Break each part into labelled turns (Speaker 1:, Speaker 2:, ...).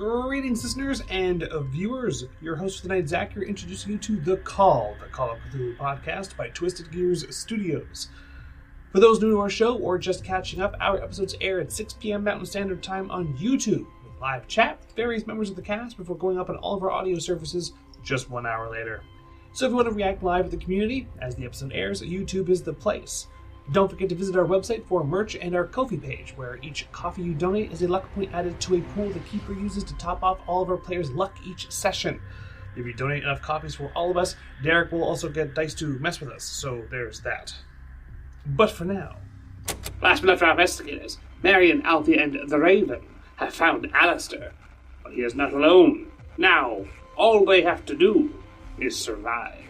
Speaker 1: Greetings, listeners and viewers. Your host for tonight, Zach, here, introducing you to The Call of Cthulhu podcast by Twisted Gears Studios. For those new to our show or just catching up, our episodes air at 6 p.m. Mountain Standard Time on YouTube, with live chat with various members of the cast before going up on all of our audio services just 1 hour later. So if you want to react live with the community as the episode airs, YouTube is the place. Don't forget to visit our website for merch and our Ko-fi page, where each coffee you donate is a luck point added to a pool the Keeper uses to top off all of our players' luck each session. If you donate enough copies for all of us, Derek will also get dice to mess with us, so there's that. But for now...
Speaker 2: Last but not for our investigators, Marion, Althea, and the Raven have found Alastair, but he is not alone. Now, all they have to do is survive.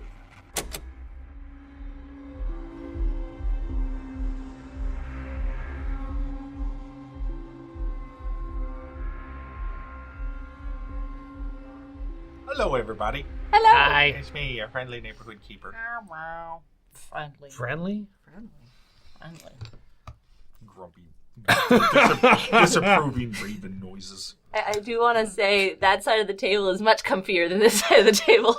Speaker 3: Hello, everybody.
Speaker 4: Hello.
Speaker 1: Hi.
Speaker 3: It's me, your friendly neighborhood keeper.
Speaker 4: Oh, wow. Friendly.
Speaker 1: Friendly?
Speaker 4: Friendly.
Speaker 3: Grumpy. Disapproving raven noises.
Speaker 4: I do want to say that side of the table is much comfier than this side of the table.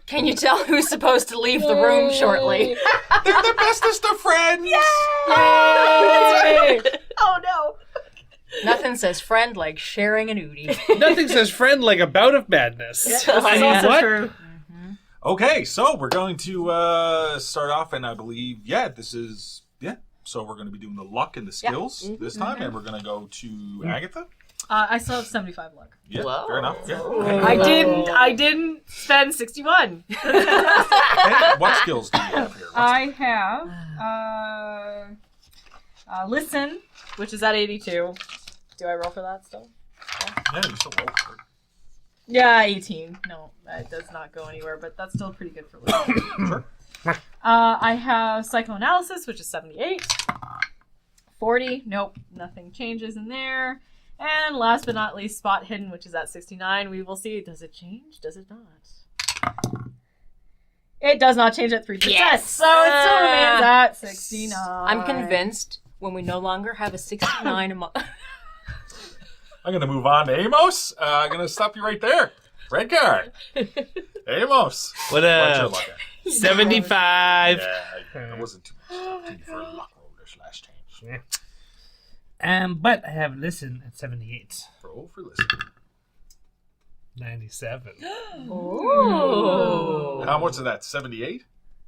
Speaker 4: Can you tell who's supposed to leave the room shortly?
Speaker 3: They're the bestest of friends!
Speaker 4: Yay! Oh, no. Nothing says friend like sharing an Udi.
Speaker 1: Nothing says friend like a bout of madness.
Speaker 4: Yeah, that's also
Speaker 1: what?
Speaker 4: true.
Speaker 3: Okay, so we're going to start off, and I believe, so we're going to be doing the luck and the skills this time, and we're going to go to Agatha.
Speaker 5: I still have 75 luck.
Speaker 3: Yeah,
Speaker 4: Whoa.
Speaker 3: fair enough. Yeah.
Speaker 5: I didn't spend 61.
Speaker 3: And what skills do you have here?
Speaker 5: I have listen, which is at 82. Do I roll for that still?
Speaker 3: Yeah, you still roll for it.
Speaker 5: Yeah, 18. No, that does not go anywhere, but that's still pretty good for listen.
Speaker 3: Sure.
Speaker 5: I have psychoanalysis, which is 78. 40. Nope, nothing changes in there. And last but not least, spot hidden, which is at 69. We will see. Does it change? Does it not? It does not change at 3%.
Speaker 4: Yes!
Speaker 5: So it still remains at 69.
Speaker 4: I'm convinced when we no longer have a 69 among...
Speaker 3: I'm going to move on to Amos. I'm going to stop you right there. Red card. Amos.
Speaker 1: What
Speaker 3: What's your
Speaker 1: up?
Speaker 3: luck at?
Speaker 1: 75.
Speaker 3: Yeah, I wasn't too much for a luck roll this last time.
Speaker 1: But I have listen at 78.
Speaker 3: Roll for listen.
Speaker 1: 97.
Speaker 4: Ooh.
Speaker 3: How much is that? 78?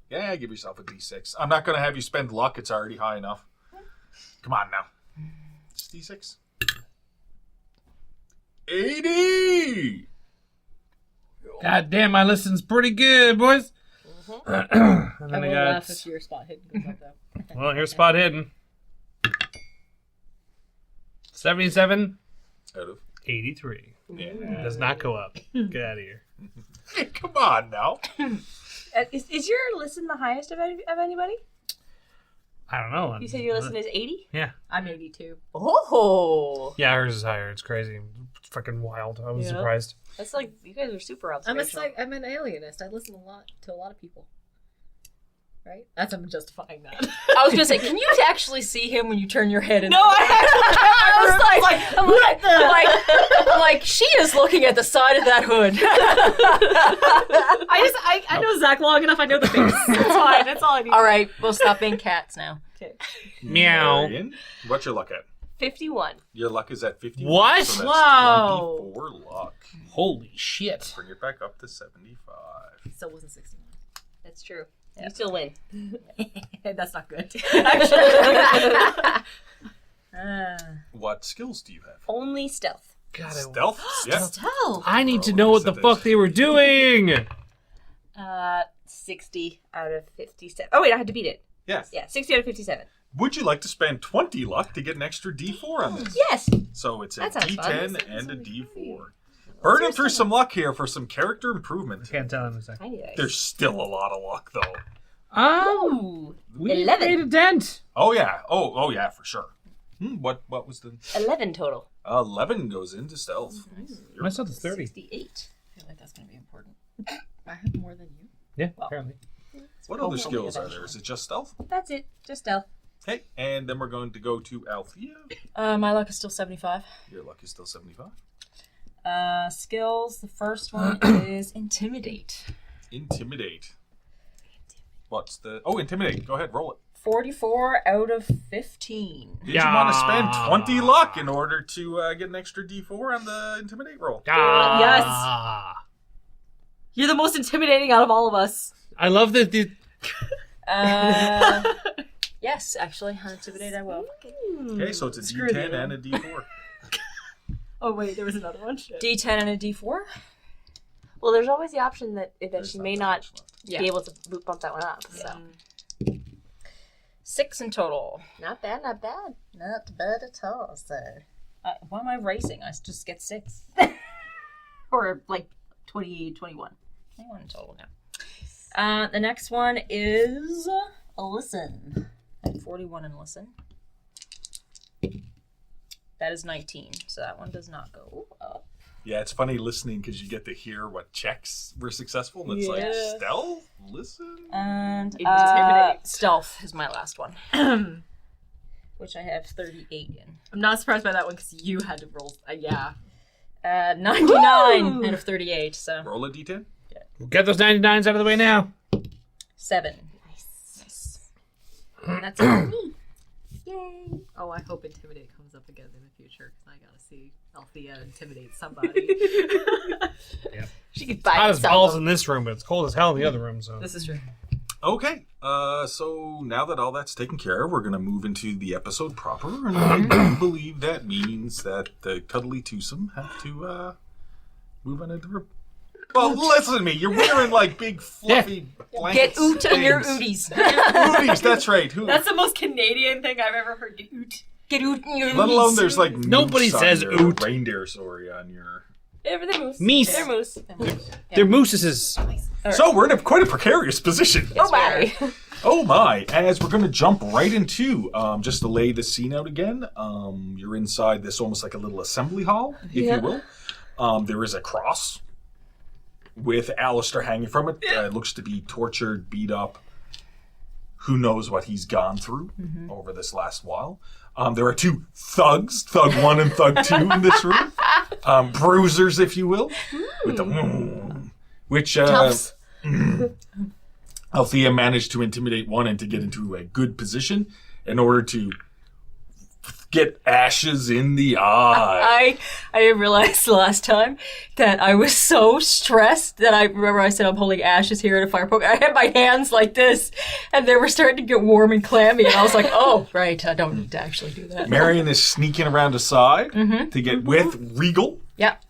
Speaker 3: Yeah, give yourself a D6. I'm not going to have you spend luck. It's already high enough. Come on now. It's D6. 80!
Speaker 1: God damn, my listen's pretty good, boys. And then I got...
Speaker 5: laugh if your spot hidden goes up, though.
Speaker 1: Well, here's spot hidden. 77.
Speaker 3: Out of
Speaker 1: 83.
Speaker 3: Yeah.
Speaker 1: Does not go up. Get out of here.
Speaker 3: Come on now.
Speaker 5: Is your listen the highest of anybody?
Speaker 1: I don't know.
Speaker 4: You said your listen is 80?
Speaker 1: Yeah.
Speaker 5: I'm 82.
Speaker 4: Oh!
Speaker 1: Yeah, hers is higher. It's crazy. It's fucking wild. I was
Speaker 4: Yeah.
Speaker 1: surprised.
Speaker 4: That's like, you guys are super
Speaker 5: I'm
Speaker 4: observational.
Speaker 5: I'm an alienist. I listen to a lot of people. Right? I'm justifying that.
Speaker 4: I was gonna say, can you actually see him when you turn your head?
Speaker 5: No,
Speaker 4: I'm like, she is looking at the side of that hood.
Speaker 5: I know Zach long enough. I know the face. It's fine. That's all I need.
Speaker 4: All right, we'll stop being cats now.
Speaker 5: Okay.
Speaker 1: Meow.
Speaker 3: Marion, what's your luck at?
Speaker 4: 51.
Speaker 3: Your luck is at 51.
Speaker 1: What?
Speaker 3: So that's
Speaker 5: Whoa.
Speaker 3: 24 luck.
Speaker 1: Holy shit.
Speaker 3: Bring it back up to 75.
Speaker 5: Still wasn't 69.
Speaker 4: That's true. You still win.
Speaker 5: That's not good.
Speaker 3: What skills do you have?
Speaker 4: Only stealth.
Speaker 1: God,
Speaker 3: Stealth? Yeah.
Speaker 5: Stealth.
Speaker 1: I need to know what the fuck they were doing.
Speaker 4: 60 out of 57. Oh, wait, I had to beat it.
Speaker 3: Yeah.
Speaker 4: Yeah, 60 out of 57.
Speaker 3: Would you like to spend 20 luck to get an extra D4 on this?
Speaker 4: Yes.
Speaker 3: So it's a
Speaker 4: That sounds fun.
Speaker 3: D10 and a D4. Burn him through some luck here for some character improvement.
Speaker 1: Can't tell in a second.
Speaker 4: Tiny dice.
Speaker 3: There's still a lot of luck, though.
Speaker 1: Oh, we
Speaker 4: 11.
Speaker 1: made a dent.
Speaker 3: Oh, yeah. Oh, yeah, for sure. What was the...
Speaker 4: 11 total.
Speaker 3: 11 goes into stealth.
Speaker 1: My stuff is 30.
Speaker 4: 68.
Speaker 5: I feel like that's going to be important. I have more than you.
Speaker 1: Yeah, apparently.
Speaker 3: What other skills are there? Is it just stealth?
Speaker 4: That's it. Just stealth.
Speaker 3: Okay, and then we're going to go to Althea.
Speaker 4: My luck is still 75.
Speaker 3: Your luck is still 75.
Speaker 4: Skills. The first one is Intimidate.
Speaker 3: Intimidate. What's the... Oh, Intimidate. Go ahead, roll it.
Speaker 4: 44 out of 15.
Speaker 3: Did you want to spend 20 luck in order to get an extra D4 on the Intimidate roll?
Speaker 5: Yes. You're the most intimidating out of all of us.
Speaker 1: I love that.
Speaker 4: Yes, actually, on Intimidate I will.
Speaker 3: Okay, so it's a
Speaker 5: Screw
Speaker 3: D10
Speaker 5: you.
Speaker 3: and a D4.
Speaker 5: Oh wait, there was another one. Shit.
Speaker 4: D10 and a D4?
Speaker 6: Well, there's always the option that she may not
Speaker 4: Yeah.
Speaker 6: be able to bump that one up. So
Speaker 4: 6 in total.
Speaker 6: not bad, not bad.
Speaker 4: Not bad at all, sir. Why am I racing? I just get 6.
Speaker 5: Or like 20, 21.
Speaker 4: 21 in total now. The next one is a Listen. I have 41 in Listen. That is 19, so that one does not go up.
Speaker 3: Yeah, it's funny listening because you get to hear what checks were successful, and it's like, stealth? Listen?
Speaker 4: And
Speaker 5: Intimidate.
Speaker 4: Stealth is my last one. Which I have 38 in.
Speaker 5: I'm not surprised by that one because you had to roll. Yeah.
Speaker 4: 99 out of 38, so
Speaker 3: Roll a D10.
Speaker 1: We'll get those 99s out of the way now.
Speaker 4: 7. Nice. And that's it.
Speaker 6: Yay!
Speaker 5: Oh, I hope Intimidate comes up again in the future because I gotta see Althea intimidate somebody.
Speaker 6: She could
Speaker 1: Hot
Speaker 6: buy
Speaker 1: as balls in this room, but it's cold as hell in the other room. So
Speaker 5: This is true.
Speaker 3: Okay, so now that all that's taken care of, we're going to move into the episode proper, and I do believe that means that the cuddly twosome have to move on into the room. Well, listen to me, you're wearing like big fluffy blankets.
Speaker 4: Get oot in your
Speaker 3: things.
Speaker 4: ooties.
Speaker 3: Ooties, that's right. Who?
Speaker 5: That's the most Canadian thing I've ever heard. Get oot.
Speaker 4: Get oot in your ooties.
Speaker 3: Let alone there's like
Speaker 1: Nobody
Speaker 3: moose on
Speaker 1: says
Speaker 3: your
Speaker 1: oot.
Speaker 3: Reindeer, sorry, on your...
Speaker 6: They're moose.
Speaker 1: Meese.
Speaker 6: They're moose.
Speaker 1: they're mooses.
Speaker 3: So we're in a quite a precarious position.
Speaker 6: Oh my!
Speaker 3: Oh my! As we're going to jump right into, just to lay the scene out again, you're inside this almost like a little assembly hall, if you will. There is a cross with Alastair hanging from it. It looks to be tortured, beat up. Who knows what he's gone through over this last while. There are 2 thugs, Thug 1 and Thug 2 in this room. Bruisers, if you will. With the... Which... Althea managed to intimidate one and to get into a good position in order to get ashes in the eye.
Speaker 4: I didn't realize the last time that I was so stressed that I remember I said I'm holding ashes here at a fire poke. I had my hands like this, and they were starting to get warm and clammy, and I was like, oh, right, I don't need to actually do that.
Speaker 3: Marion is sneaking around aside to get with Regal,
Speaker 4: Yep.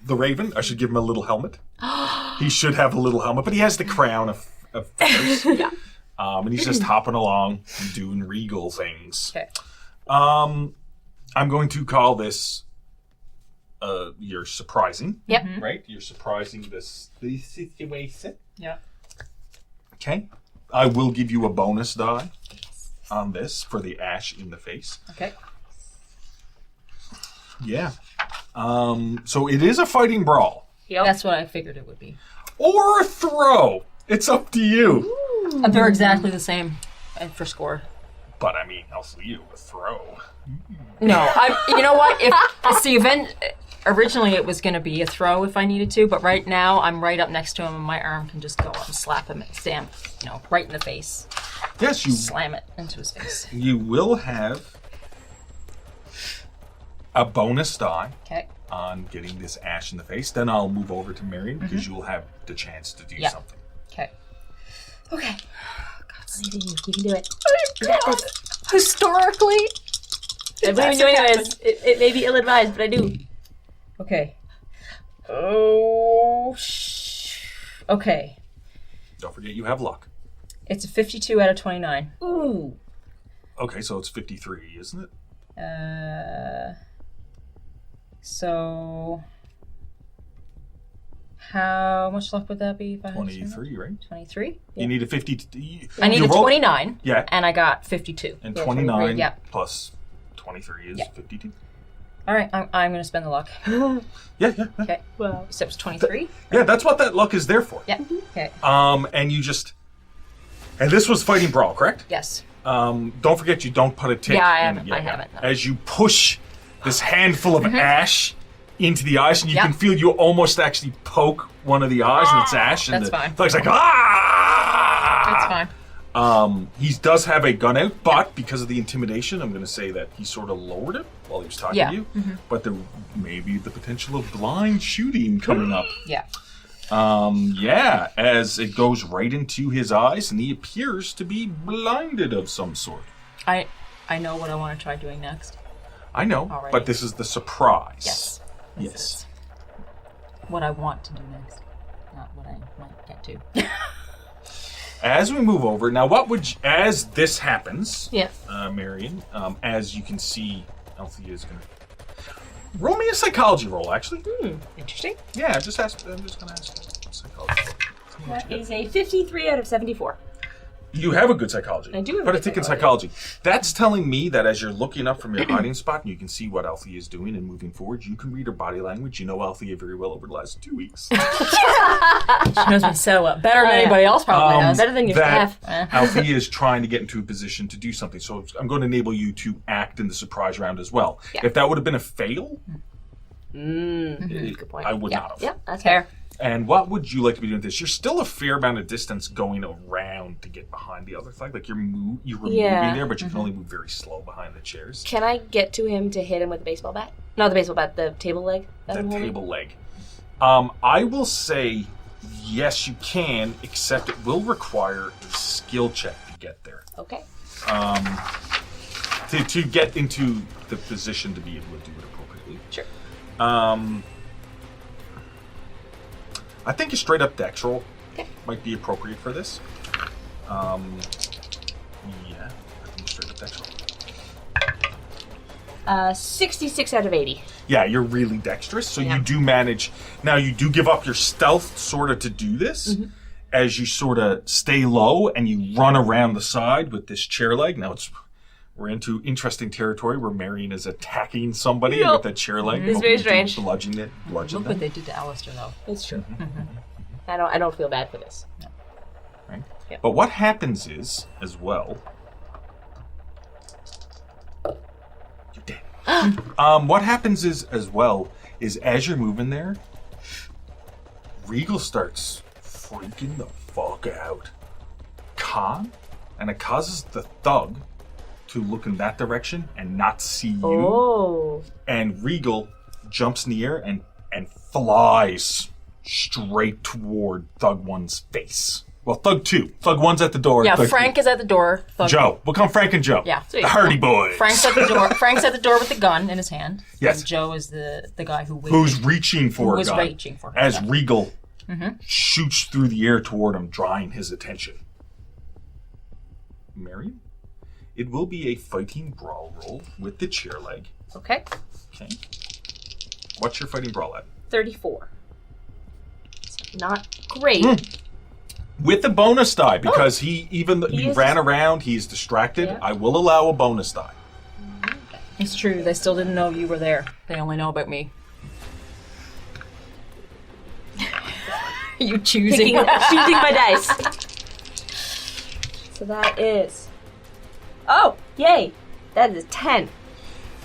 Speaker 3: the Raven. I should give him a little helmet. He should have a little helmet, but he has the crown of feathers. And he's just hopping along and doing Regal things.
Speaker 4: Okay.
Speaker 3: I'm going to call this you're surprising.
Speaker 4: Yep.
Speaker 3: Right? You're surprising this situation.
Speaker 4: Yeah.
Speaker 3: Okay. I will give you a bonus die on this for the ash in the face.
Speaker 4: Okay.
Speaker 3: Yeah. So it is a fighting brawl.
Speaker 4: Yep. That's what I figured it would be.
Speaker 3: Or a throw. It's up to you.
Speaker 4: They're exactly the same for score.
Speaker 3: But I mean, I'll see you a throw.
Speaker 4: No, you know what? If it's the event, originally it was going to be a throw if I needed to, but right now I'm right up next to him and my arm can just go up and slap him and stamp, right in the face.
Speaker 3: Yes, you
Speaker 4: Slam it into his face.
Speaker 3: You will have a bonus die
Speaker 4: Okay.
Speaker 3: on getting this ash in the face. Then I'll move over to Marion because you'll have the chance to do something.
Speaker 4: Okay. Okay.
Speaker 6: You can do it.
Speaker 4: Historically.
Speaker 6: I believe in you anyways. It may be ill-advised, but I do.
Speaker 4: Okay. Oh, okay.
Speaker 3: Don't forget you have luck.
Speaker 4: It's a 52 out of 29. Ooh.
Speaker 3: Okay, so it's 53, isn't it?
Speaker 4: So how much luck would that be? If I had to
Speaker 3: 23, right?
Speaker 4: 23?
Speaker 3: You need a 50.
Speaker 4: I need a 29.
Speaker 3: Yeah.
Speaker 4: And I got 52.
Speaker 3: And
Speaker 4: Yeah,
Speaker 3: 29
Speaker 4: yeah.
Speaker 3: plus 23 is 52.
Speaker 4: All right, I'm going to spend the luck.
Speaker 3: Yeah.
Speaker 4: Okay.
Speaker 6: Wow.
Speaker 4: So it was 23?
Speaker 3: Yeah, that's what that luck is there for.
Speaker 4: Yeah. Okay.
Speaker 3: And you just... And this was fighting brawl, correct?
Speaker 4: Yes.
Speaker 3: Don't forget you don't put a tick.
Speaker 4: Yeah, I
Speaker 3: in-
Speaker 4: haven't. I haven't. No.
Speaker 3: As you push this handful of ash into the eyes, and you can feel you almost actually poke one of the eyes, and it's Ash. And
Speaker 4: That's
Speaker 3: the
Speaker 4: fine.
Speaker 3: Thug's like,
Speaker 4: That's fine.
Speaker 3: He does have a gun out, but because of the intimidation, I'm going to say that he sort of lowered it while he was talking to you.
Speaker 4: Mm-hmm.
Speaker 3: But there may be the potential of blind shooting coming up.
Speaker 4: Yeah.
Speaker 3: As it goes right into his eyes, and he appears to be blinded of some sort.
Speaker 4: I know what I want to try doing next.
Speaker 3: I know,
Speaker 4: Alrighty.
Speaker 3: but this is the surprise.
Speaker 4: Yes. This is what I want to do next, not what I might get to.
Speaker 3: As we move over, now as this happens, Marion, as you can see, Althea is going to... Roll me a psychology roll, actually.
Speaker 6: Interesting.
Speaker 3: Yeah, I'm just going to ask psychology.
Speaker 6: That is a 53 out of 74.
Speaker 3: You have a good psychology.
Speaker 6: I do have
Speaker 3: but
Speaker 6: a
Speaker 3: it's
Speaker 6: good
Speaker 3: in psychology. That's telling me that as you're looking up from your hiding spot and you can see what Althea is doing and moving forward, you can read her body language. You know Althea very well over the last 2 weeks.
Speaker 4: She knows me so well. Better than anybody else probably knows.
Speaker 6: Better than your
Speaker 3: that
Speaker 6: staff.
Speaker 3: Althea is trying to get into a position to do something. So I'm going to enable you to act in the surprise round as well.
Speaker 6: Yeah.
Speaker 3: If that would have been a fail,
Speaker 6: Good point.
Speaker 3: I would not have.
Speaker 6: Yeah, that's fair.
Speaker 3: And what would you like to be doing with this? You're still a fair amount of distance going around to get behind the other thug. Like you're moving there, but you can only move very slow behind the chairs.
Speaker 6: Can I get to him to hit him with the baseball bat? Not the baseball bat, the table leg.
Speaker 3: That table leg. I will say yes, you can, except it will require a skill check to get there.
Speaker 6: Okay.
Speaker 3: To get into the position to be able to do it appropriately.
Speaker 6: Sure.
Speaker 3: I think a straight up dex roll might be appropriate for this. I think straight up dex roll.
Speaker 6: 66 out of 80.
Speaker 3: Yeah, you're really dexterous, so you do manage. Now, you do give up your stealth sort of to do this, as you sort of stay low and you run around the side with this chair leg. Now, we're into interesting territory where Marion is attacking somebody with a chair leg.
Speaker 6: It's very strange.
Speaker 3: Bludgeon
Speaker 4: Look
Speaker 3: them.
Speaker 4: what they did to Alastair, though.
Speaker 6: It's true. I don't feel bad for this.
Speaker 3: Right?
Speaker 6: Yeah.
Speaker 3: But what happens is, as well... You're dead. What happens is, as well, is as you're moving there, Regal starts freaking the fuck out. And it causes the thug to look in that direction and not see you.
Speaker 6: Oh.
Speaker 3: And Regal jumps in the air and flies straight toward Thug 1's face. Well, Thug 2. Thug 1's at the door.
Speaker 4: Yeah,
Speaker 3: Thug
Speaker 4: Frank is at the door.
Speaker 3: Joe. We'll call Frank and Joe.
Speaker 4: Yeah.
Speaker 3: The Hardy Boys.
Speaker 4: Frank's at the door. Frank's at the door with the gun in his hand.
Speaker 3: Yes.
Speaker 4: And Joe is the guy who waited.
Speaker 3: Who's reaching for a gun.
Speaker 4: reaching for her.
Speaker 3: As Regal shoots through the air toward him, drawing his attention. Marion? It will be a fighting brawl roll with the chair leg.
Speaker 6: Okay.
Speaker 3: Okay. What's your fighting brawl at?
Speaker 6: 34. Not great.
Speaker 3: With a bonus die, because he ran around, he's distracted.
Speaker 6: Yeah.
Speaker 3: I will allow a bonus die.
Speaker 4: It's true. They still didn't know you were there. They only know about me. You choosing
Speaker 6: Choosing my dice. So that is... Oh, yay. That is 10.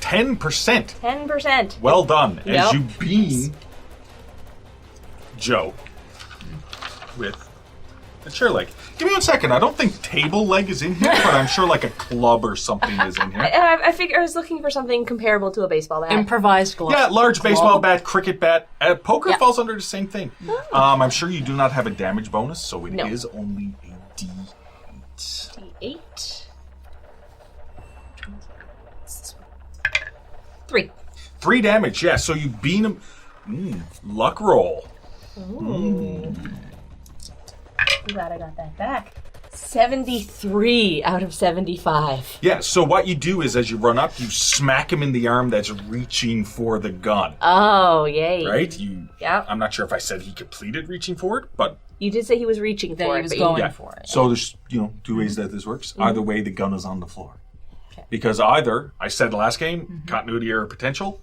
Speaker 3: 10%.
Speaker 6: 10%.
Speaker 3: Well done. As
Speaker 6: Yep.
Speaker 3: you beam Joe with the chair leg. Give me 1 second. I don't think table leg is in here, but I'm sure like a club or something is in here.
Speaker 6: I figure I was looking for something comparable to a baseball bat.
Speaker 4: improvised glove.
Speaker 3: Yeah, large baseball bat, cricket bat. Poker
Speaker 4: Yeah.
Speaker 3: falls under the same thing. I'm sure you do not have a damage bonus, so it
Speaker 6: No.
Speaker 3: is only a D8.
Speaker 6: D8. 3.
Speaker 3: 3 damage, yeah. So you beat him. Luck roll.
Speaker 6: Glad I got that back. 73 out of 75.
Speaker 3: Yeah, so what you do is as you run up, you smack him in the arm that's reaching for the gun.
Speaker 6: Oh, yay.
Speaker 3: Right?
Speaker 6: Yeah.
Speaker 3: I'm not sure if I said he completed reaching for it, but
Speaker 6: You did say he was reaching
Speaker 4: That
Speaker 6: for
Speaker 4: he
Speaker 6: it.
Speaker 4: was
Speaker 6: but
Speaker 4: going
Speaker 3: yeah.
Speaker 4: for it.
Speaker 3: So there's 2 ways that this works. Either way, the gun is on the floor. Because either, I said last game, continuity error potential,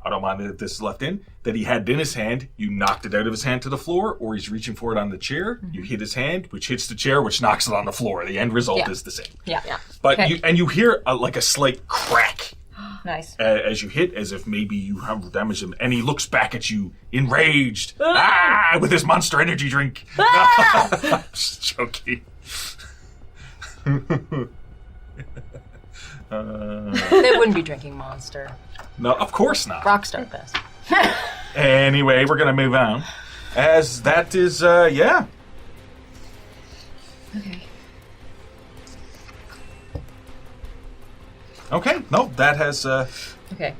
Speaker 3: I don't mind that this is left in, that he had it in his hand, you knocked it out of his hand to the floor, or he's reaching for it on the chair, you hit his hand, which hits the chair, which knocks it on the floor. The end result is the same.
Speaker 4: Yeah.
Speaker 3: But
Speaker 4: Okay.
Speaker 3: you hear like a slight crack
Speaker 4: Nice.
Speaker 3: As you hit, as if maybe you have damaged him, and he looks back at you, enraged, with his Monster Energy drink. Just joking.
Speaker 4: They wouldn't be drinking Monster.
Speaker 3: No, of course not.
Speaker 4: Rockstar best.
Speaker 3: Anyway, we're gonna move on. As that is, yeah.
Speaker 4: Okay.
Speaker 3: Okay, no, that has
Speaker 4: Okay.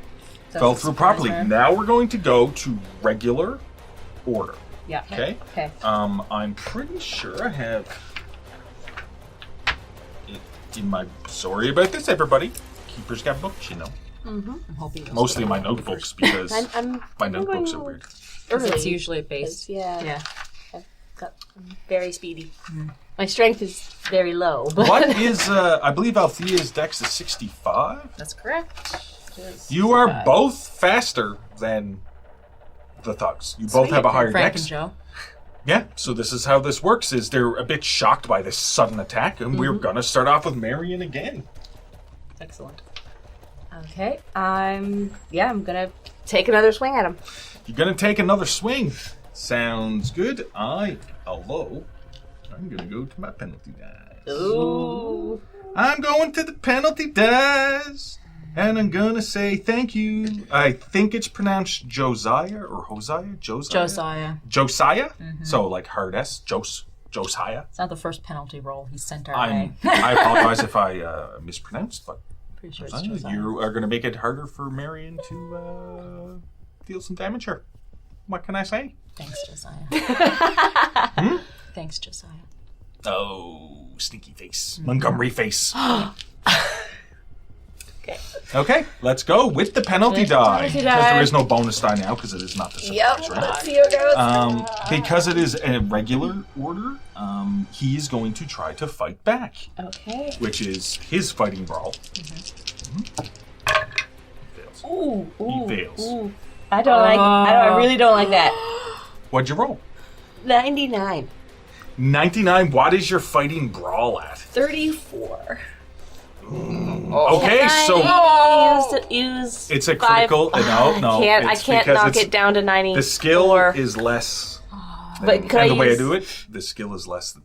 Speaker 4: So
Speaker 3: fell
Speaker 4: it's a
Speaker 3: through
Speaker 4: surprise
Speaker 3: properly.
Speaker 4: round.
Speaker 3: Now we're going to go to regular order.
Speaker 4: Yeah.
Speaker 3: Okay?
Speaker 4: Okay.
Speaker 3: I'm pretty sure I have it in my... Sorry about this, everybody. Keeper's got books, you know.
Speaker 4: I'm hoping those
Speaker 3: Mostly
Speaker 4: go
Speaker 3: my
Speaker 4: over
Speaker 3: notebooks, because
Speaker 6: I'm
Speaker 3: my notebooks are weird.
Speaker 4: first. It's
Speaker 6: early.
Speaker 4: usually a base.
Speaker 6: Yeah.
Speaker 4: Yeah.
Speaker 6: I'm very speedy. My strength is very low. But
Speaker 3: What is, I believe Althea's dex is 65?
Speaker 4: That's correct.
Speaker 3: You are both faster than the thugs. You both have a higher
Speaker 4: Frank
Speaker 3: dex.
Speaker 4: and Joe.
Speaker 3: Yeah, so this is how this works, is they're a bit shocked by this sudden attack, and we're gonna start off with Marion again.
Speaker 4: Excellent.
Speaker 6: okay, I'm gonna take another swing at him.
Speaker 3: You're gonna take another swing. Sounds good. Although, I'm gonna go to my penalty dice.
Speaker 6: Ooh.
Speaker 3: I'm going to the penalty dice, and I'm gonna say thank you. I think it's pronounced Josiah or Hosiah? Josiah?
Speaker 4: Josiah.
Speaker 3: So like hard S, Josiah.
Speaker 4: It's not the first penalty roll he sent our way.
Speaker 3: I apologize if I mispronounced, but
Speaker 4: Pretty sure it's
Speaker 3: Josiah,
Speaker 4: Josiah.
Speaker 3: you are going to make it harder for Marion to deal some damage here. What can I say?
Speaker 4: Thanks, Josiah. Thanks, Josiah.
Speaker 3: Oh, stinky face. Montgomery face.
Speaker 6: Okay.
Speaker 3: Okay, let's go with the penalty die.
Speaker 6: Penalty
Speaker 3: Because
Speaker 6: die.
Speaker 3: there is no bonus die now, because it is not the surprise round.
Speaker 6: Let's see how it goes.
Speaker 3: Because it is a regular order, he is going to try to fight back,
Speaker 6: Okay.
Speaker 3: which is his fighting brawl. Fails.
Speaker 6: Ooh.
Speaker 3: He fails.
Speaker 6: Ooh. I really don't like that.
Speaker 3: What'd you roll?
Speaker 6: 99.
Speaker 3: 99. What is your fighting brawl at?
Speaker 6: 34.
Speaker 3: Okay, so
Speaker 6: Use
Speaker 3: it's a
Speaker 6: five-
Speaker 3: critical. No,
Speaker 6: I
Speaker 3: it's
Speaker 6: can't
Speaker 3: because
Speaker 6: knock
Speaker 3: it's-
Speaker 6: it down to 90.
Speaker 3: The skill is less.
Speaker 6: But could
Speaker 3: and
Speaker 6: I
Speaker 3: the way I
Speaker 6: use-
Speaker 3: do it, the skill is less than.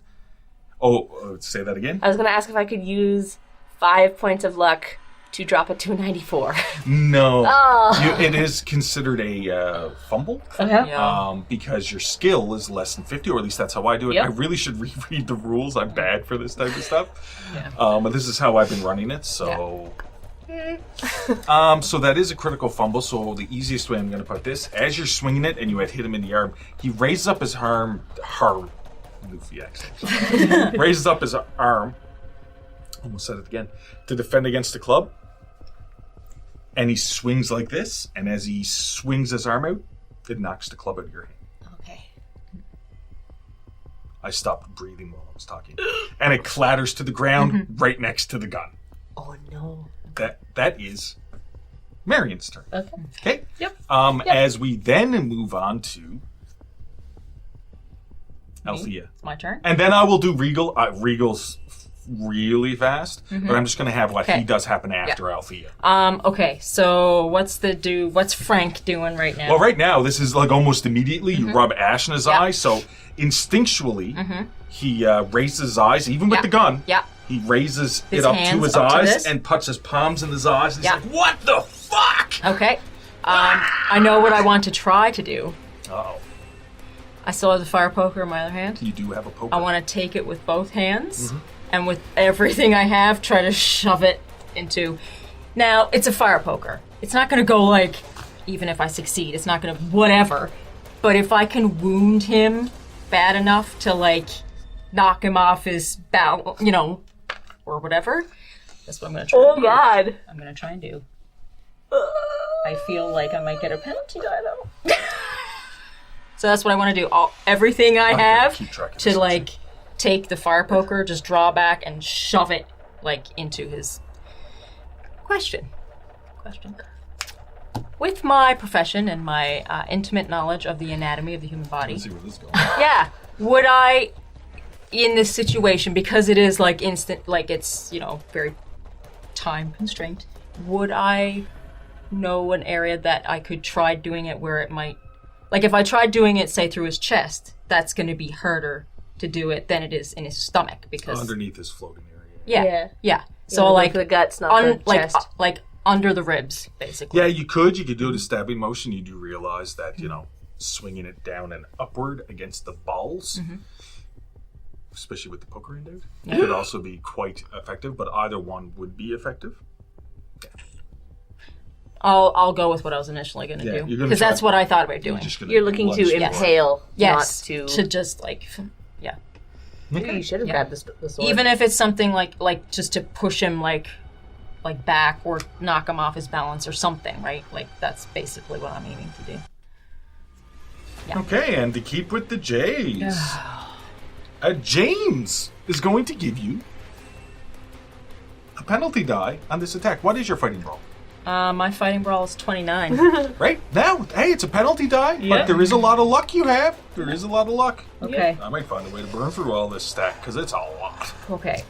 Speaker 3: Oh, say that again.
Speaker 6: I was going to ask if I could use 5 points of luck to drop it to a 94.
Speaker 3: No,
Speaker 6: Oh.
Speaker 3: it is considered a fumble.
Speaker 6: Okay.
Speaker 4: Yeah.
Speaker 3: Because your skill is less than 50, or at least that's how I do it.
Speaker 6: Yep.
Speaker 3: I really should reread the rules. I'm bad for this type of stuff. But this is how I've been running it, so... so that is a critical fumble, so the easiest way I'm going to put this, as you're swinging it and you had hit him in the arm, he raises up his arm... Goofy accent. Raises up his arm, almost said it again, to defend against the club. And he swings like this, and as he swings his arm out, it knocks the club out of your hand.
Speaker 6: Okay.
Speaker 3: I stopped breathing while I was talking. And it clatters to the ground right next to the gun.
Speaker 6: Oh, no.
Speaker 3: That is Marion's turn.
Speaker 6: Okay.
Speaker 3: Okay?
Speaker 6: Yep.
Speaker 3: As we then move on to Althea.
Speaker 4: It's my turn.
Speaker 3: And then I will do Regal. Regal's really fast, but I'm just going to have what he
Speaker 4: Okay.
Speaker 3: does happen after Althea.
Speaker 4: Okay, so what's Frank doing right now?
Speaker 3: Well, right now, this is like almost immediately. You rub ash in his
Speaker 4: Yeah.
Speaker 3: eye, so instinctually, he raises his eyes, even with
Speaker 4: Yeah.
Speaker 3: the gun.
Speaker 4: Yeah.
Speaker 3: He raises
Speaker 4: His
Speaker 3: it up to
Speaker 4: hands
Speaker 3: his
Speaker 4: up to
Speaker 3: eyes
Speaker 4: this.
Speaker 3: and puts his palms in his eyes. And
Speaker 4: Yeah.
Speaker 3: he's like, "What the fuck?"
Speaker 4: Okay. I know what I want to try to do.
Speaker 3: Oh,
Speaker 4: I still have the fire poker in my other hand.
Speaker 3: you do have a poker.
Speaker 4: I want to take it with both hands, and with everything I have, try to shove it into. Now, it's a fire poker. It's not going to go like, even if I succeed, it's not going to whatever. But if I can wound him bad enough to like knock him off his balance, or whatever, that's what I'm going to try.
Speaker 6: Oh,
Speaker 4: to do.
Speaker 6: God.
Speaker 4: I'm going to try and do. I feel like I might get a penalty die though. So that's what I want to do. Everything I
Speaker 3: gonna
Speaker 4: have
Speaker 3: keep track of
Speaker 4: to
Speaker 3: this,
Speaker 4: like take the fire poker, just draw back and shove it like into his question. With my profession and my intimate knowledge of the anatomy of the human body,
Speaker 3: Let's see where this is going.
Speaker 4: yeah, would I, in this situation, because it is like instant, like it's very time constrained, would I know an area that I could try doing it where it might... Like, if I tried doing it, say, through his chest, that's going to be harder to do it than it is in his stomach, because...
Speaker 3: Underneath his floating area.
Speaker 4: Yeah.
Speaker 6: You
Speaker 4: So,
Speaker 6: wanna go
Speaker 4: like...
Speaker 6: for the guts, not the chest.
Speaker 4: Like, under the ribs, basically.
Speaker 3: Yeah, you could do the stabbing motion. You do realize that, swinging it down and upward against the balls, especially with the poker end out, could also be quite effective, but either one would be effective.
Speaker 4: I'll go with what I was initially going to
Speaker 3: Yeah,
Speaker 4: do.
Speaker 3: you're gonna
Speaker 4: Because
Speaker 3: try-
Speaker 4: that's what I thought about doing.
Speaker 6: You're looking to
Speaker 3: lunge
Speaker 6: impale,
Speaker 4: Yes.
Speaker 6: not to...
Speaker 4: To just, like... Yeah.
Speaker 6: Maybe you should have grabbed the sword.
Speaker 4: Even if it's something like just to push him, like back or knock him off his balance or something, right? Like, that's basically what I'm aiming to do.
Speaker 3: Okay, and to keep with the J's, James is going to give you a penalty die on this attack. What is your fighting roll?
Speaker 4: My fighting brawl is 29.
Speaker 3: Right now, hey, it's a penalty die, but there is a lot of luck you have. There is a lot of luck.
Speaker 4: Okay.
Speaker 3: I might find a way to burn through all this stack because it's a lot.
Speaker 4: Okay.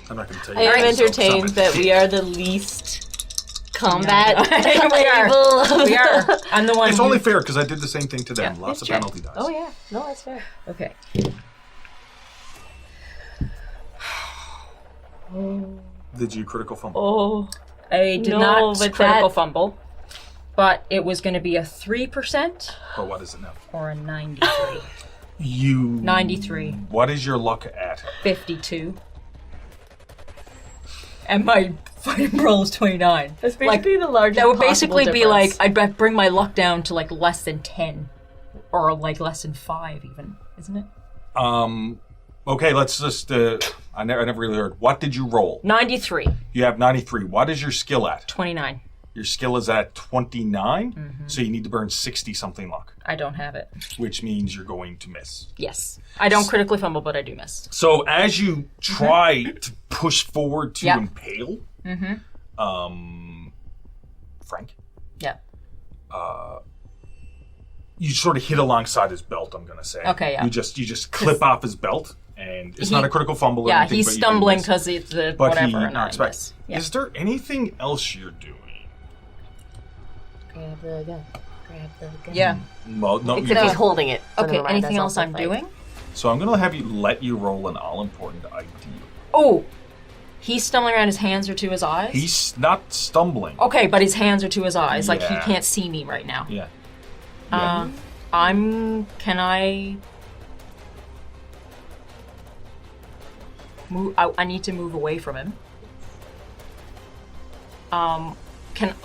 Speaker 3: I'm not going to tell
Speaker 6: I
Speaker 3: you.
Speaker 6: am
Speaker 3: So
Speaker 6: entertained
Speaker 3: summon.
Speaker 6: that we are the least combat
Speaker 4: We are.
Speaker 6: able.
Speaker 4: We are. I'm the one.
Speaker 3: It's only fair because I did the same thing to them.
Speaker 4: Yeah,
Speaker 3: Lots of
Speaker 4: that's
Speaker 3: penalty dice.
Speaker 6: Oh yeah, no, that's fair.
Speaker 4: Okay.
Speaker 3: Did you critical fumble?
Speaker 6: Oh,
Speaker 4: I did
Speaker 6: No,
Speaker 4: not
Speaker 6: but
Speaker 4: critical
Speaker 6: that-
Speaker 4: fumble, but it was going to be a 3%
Speaker 3: But what is it now?
Speaker 4: or a 93.
Speaker 3: You
Speaker 4: 93.
Speaker 3: What is your luck at?
Speaker 4: 52. And my fighting brawl is 29.
Speaker 6: that's basically the largest.
Speaker 4: That would
Speaker 6: possible
Speaker 4: basically be like,
Speaker 6: difference.
Speaker 4: I'd bring my luck down to like less than 10. Or like less than 5 even, isn't it?
Speaker 3: Okay, let's just. I never really heard. What did you roll?
Speaker 4: 93.
Speaker 3: You have 93. What is your skill at?
Speaker 4: 29.
Speaker 3: Your skill is at 29, so you need to burn 60 something luck,
Speaker 4: I don't have it.
Speaker 3: which means you're going to miss.
Speaker 4: Yes. I don't critically fumble, but I do miss.
Speaker 3: So as you try to push forward to
Speaker 4: Yep.
Speaker 3: impale, Frank,
Speaker 4: Yeah.
Speaker 3: you sort of hit alongside his belt. I'm going to say.
Speaker 4: Okay, yeah.
Speaker 3: You just clip off his belt, and it's not a critical fumble. Or
Speaker 4: Yeah,
Speaker 3: anything,
Speaker 4: he's
Speaker 3: but you
Speaker 4: stumbling
Speaker 3: miss.
Speaker 4: because it's the
Speaker 3: But
Speaker 4: whatever.
Speaker 3: he
Speaker 4: and I
Speaker 3: knocks back.
Speaker 4: miss. Yeah.
Speaker 3: Is there anything else you're doing?
Speaker 6: Grab the gun. Grab the gun.
Speaker 4: Yeah.
Speaker 3: Well, no.
Speaker 6: Except he's holding it. So
Speaker 4: Okay,
Speaker 6: never mind,
Speaker 4: anything
Speaker 6: that's
Speaker 4: else
Speaker 6: also
Speaker 4: I'm
Speaker 6: fight.
Speaker 4: doing?
Speaker 3: So I'm going to have you let you roll an all-important idea.
Speaker 4: Oh! He's stumbling around, his hands are to his eyes?
Speaker 3: He's not stumbling.
Speaker 4: Okay, but his hands are to his eyes. Like, he
Speaker 3: Yeah.
Speaker 4: can't see me right now.
Speaker 3: Yeah.
Speaker 4: Can I... move? I need to move away from him.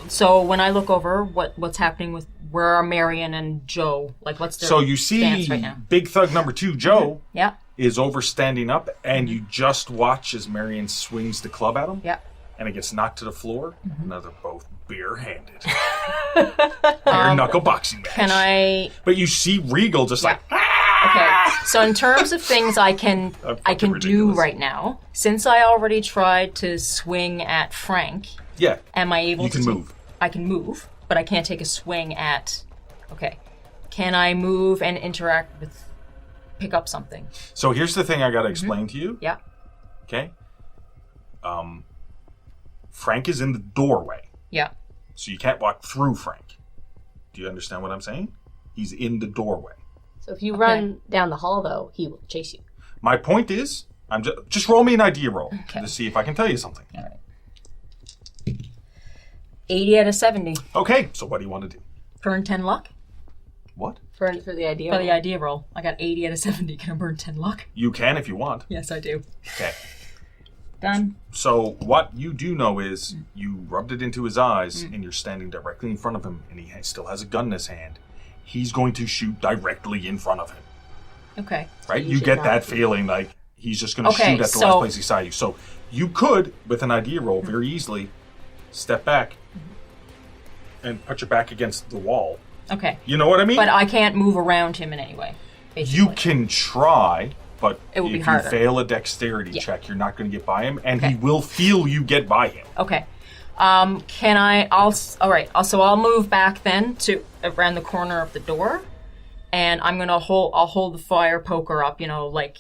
Speaker 4: So when I look over, what's happening with... Where are Marion and Joe? Like, what's their
Speaker 3: So you
Speaker 4: stance
Speaker 3: see
Speaker 4: right now?
Speaker 3: Big Thug number 2, Joe,
Speaker 4: Yeah,
Speaker 3: is over standing up, and you just watch as Marion swings the club at him,
Speaker 4: yeah.
Speaker 3: and it gets knocked to the floor, and they're both barehanded. Bare knuckle boxing match.
Speaker 4: Can I...
Speaker 3: But you see Regal just like,
Speaker 4: Okay, so in terms of things I can do
Speaker 3: ridiculous.
Speaker 4: right now, since I already tried to swing at Frank,
Speaker 3: yeah,
Speaker 4: am I able
Speaker 3: you
Speaker 4: to...
Speaker 3: can move.
Speaker 4: I can move, but I can't take a swing at... Okay. Can I move and interact with... Pick up something?
Speaker 3: So here's the thing I got to explain to you.
Speaker 4: Yeah.
Speaker 3: Okay. Frank is in the doorway,
Speaker 4: Yeah.
Speaker 3: so you can't walk through Frank. Do you understand what I'm saying? He's in the doorway.
Speaker 6: So if you run down the hall, though, he will chase you.
Speaker 3: My point is, I'm just roll me an idea roll
Speaker 4: Okay.
Speaker 3: to see if I can tell you something.
Speaker 4: All right. 80 out of 70.
Speaker 3: Okay, so what do you want to do?
Speaker 4: Burn 10 luck?
Speaker 3: What?
Speaker 6: For the idea.
Speaker 4: For the idea roll. I got 80 out of 70. Can I burn 10 luck?
Speaker 3: You can if you want.
Speaker 4: Yes, I do.
Speaker 3: Okay.
Speaker 4: Done.
Speaker 3: So what you do know is you rubbed it into his eyes and you're standing directly in front of him and he still has a gun in his hand. He's going to shoot directly in front of him.
Speaker 4: Okay.
Speaker 3: Right?
Speaker 6: you
Speaker 3: You
Speaker 6: should
Speaker 3: get
Speaker 6: not
Speaker 3: that
Speaker 6: be.
Speaker 3: feeling like he's just going to
Speaker 4: Okay,
Speaker 3: shoot at the
Speaker 4: so-
Speaker 3: last place he saw you. So you could, with an idea roll, very easily step back and put your back against the wall.
Speaker 4: Okay.
Speaker 3: You know what I mean?
Speaker 4: But I can't move around him in any way. Basically.
Speaker 3: You can try, but
Speaker 4: It would
Speaker 3: if
Speaker 4: be harder.
Speaker 3: you fail a dexterity
Speaker 4: Yeah.
Speaker 3: check, you're not going to get by him, and he
Speaker 4: Okay.
Speaker 3: will feel you get by him.
Speaker 4: Okay. Can I... All right. So I'll move back then to around the corner of the door, and I'm gonna I'll hold the fire poker up. You know, like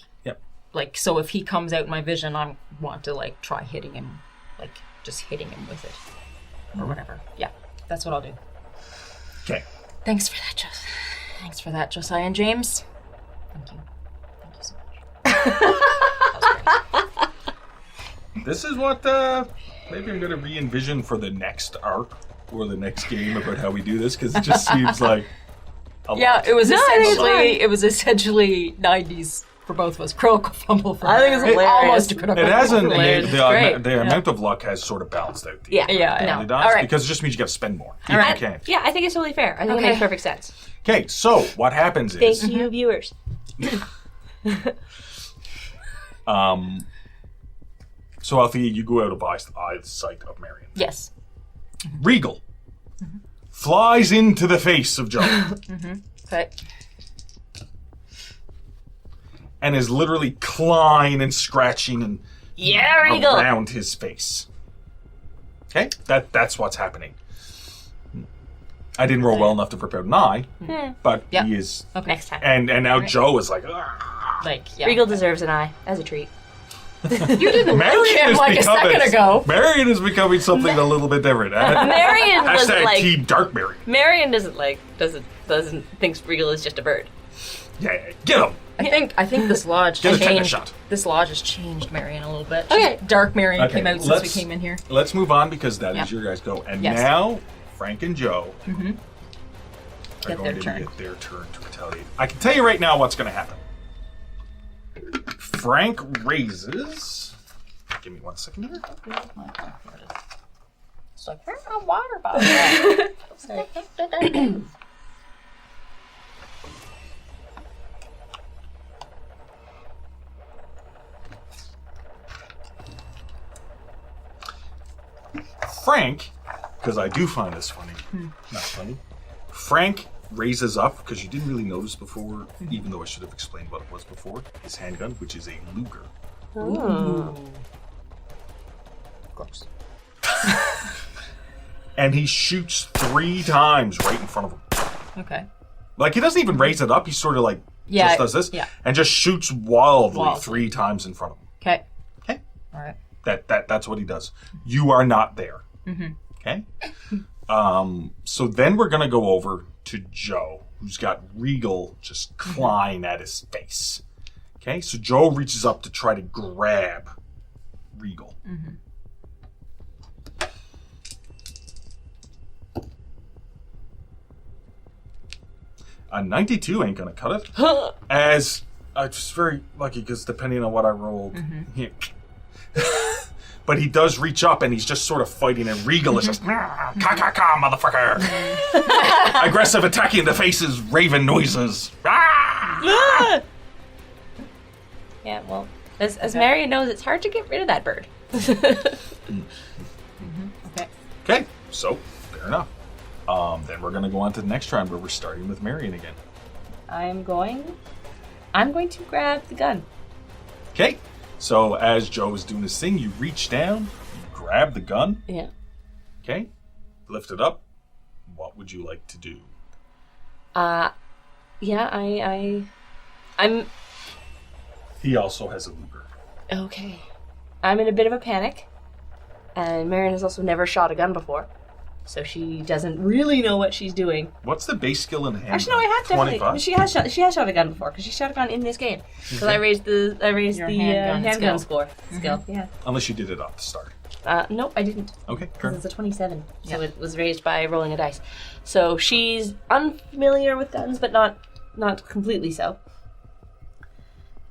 Speaker 4: so if he comes out in my vision, I want to like try hitting him, like just hitting him with it or whatever. Yeah. That's what I'll do.
Speaker 3: Okay.
Speaker 4: Thanks for that, Josiah and James. Thank you. Thank you so much.
Speaker 3: This is what maybe I'm going to re-envision for the next arc or the next game about how we do this, because it just seems like a lot.
Speaker 4: It was essentially 90s for both of us. Critical fumble for
Speaker 6: I think it's hilarious.
Speaker 4: almost a critical
Speaker 3: It hasn't.
Speaker 4: fumble.
Speaker 3: The amount of luck has sort of balanced out.
Speaker 6: Yeah.
Speaker 3: It does,
Speaker 6: All right.
Speaker 3: because it just means you got to spend more. If
Speaker 6: All right.
Speaker 3: you can.
Speaker 6: Yeah, I think it's totally fair. I think it makes perfect sense.
Speaker 3: Okay, so what happens is
Speaker 6: Thank you, viewers.
Speaker 3: so Althea, you go out of eyesight of Marion.
Speaker 4: Yes.
Speaker 3: Regal flies into the face of Joe
Speaker 4: Okay.
Speaker 3: and is literally clawing and scratching and
Speaker 6: Yeah, Regal.
Speaker 3: around his face. Okay, that's what's happening. I didn't roll well enough to prepare an eye, but
Speaker 4: Yep.
Speaker 3: he is.
Speaker 6: Next time.
Speaker 3: And now Joe is like,
Speaker 6: Regal deserves an eye as a treat.
Speaker 4: You didn't
Speaker 3: Marion
Speaker 4: him
Speaker 3: is
Speaker 4: like a second ago.
Speaker 3: Marion is becoming something a little bit different.
Speaker 6: Marion was
Speaker 3: Hashtag
Speaker 6: like
Speaker 3: Team Dark Marion.
Speaker 6: Marion doesn't thinks Regal is just a bird.
Speaker 3: Yeah, get him.
Speaker 4: I think this lodge
Speaker 3: Get a tetanus
Speaker 4: changed.
Speaker 3: shot.
Speaker 4: This lodge has changed Marion a little bit.
Speaker 6: Okay.
Speaker 4: Dark Marion
Speaker 3: Okay,
Speaker 4: came out since we came in here.
Speaker 3: Let's move on because that
Speaker 4: Yeah.
Speaker 3: is your guys' go. And
Speaker 4: Yes.
Speaker 3: now Frank and Joe are
Speaker 4: Get
Speaker 3: going
Speaker 4: their
Speaker 3: to
Speaker 4: turn.
Speaker 3: get their turn to retaliate. I can tell you right now what's going to happen. Frank raises. Give me 1 second here.
Speaker 4: It's like, where's my water bottle? Sorry.
Speaker 3: Frank, because I do find this funny, not funny. Frank raises up, because you didn't really notice before, even though I should have explained what it was before, his handgun, which is a Luger.
Speaker 4: Gross.
Speaker 3: And he shoots 3 times right in front of him.
Speaker 4: Okay.
Speaker 3: Like, he doesn't even raise it up, he sort of like just does this, and just shoots wildly 3 times in front of him.
Speaker 4: Okay.
Speaker 3: Okay?
Speaker 4: All right.
Speaker 3: That's what he does. You are not there. Okay? So then we're going to go over to Joe, who's got Regal just clawing at his face. Okay? So Joe reaches up to try to grab Regal. A 92 ain't going to cut it. As I'm just very lucky because depending on what I rolled, but he does reach up and he's just sort of fighting, and Regal is just ka ka ka motherfucker, aggressive attacking the faces, raven noises.
Speaker 6: Yeah, well, as Marion knows, it's hard to get rid of that bird.
Speaker 3: Okay, so fair enough. Then we're gonna go on to the next round where we're starting with Marion again.
Speaker 6: I'm going to grab the gun.
Speaker 3: Okay, so as Joe is doing his thing, you reach down, you grab the gun.
Speaker 6: Yeah.
Speaker 3: Okay, lift it up. What would you like to do?
Speaker 6: Yeah, I'm
Speaker 3: He also has a Luger.
Speaker 6: okay. I'm in a bit of a panic, and Marion has also never shot a gun before, so she doesn't really know what she's doing.
Speaker 3: What's the base skill in hand?
Speaker 6: Actually, no, I have definitely.
Speaker 3: 25?
Speaker 6: She has shot a gun before because she shot a gun in this game. Because I raised the handgun score skill. Yeah.
Speaker 3: Unless you did it off the start.
Speaker 6: Nope, I didn't.
Speaker 3: Okay, fair
Speaker 6: Because
Speaker 3: enough.
Speaker 6: it's a 27, so it was raised by rolling a dice. So she's unfamiliar with guns, but not completely so.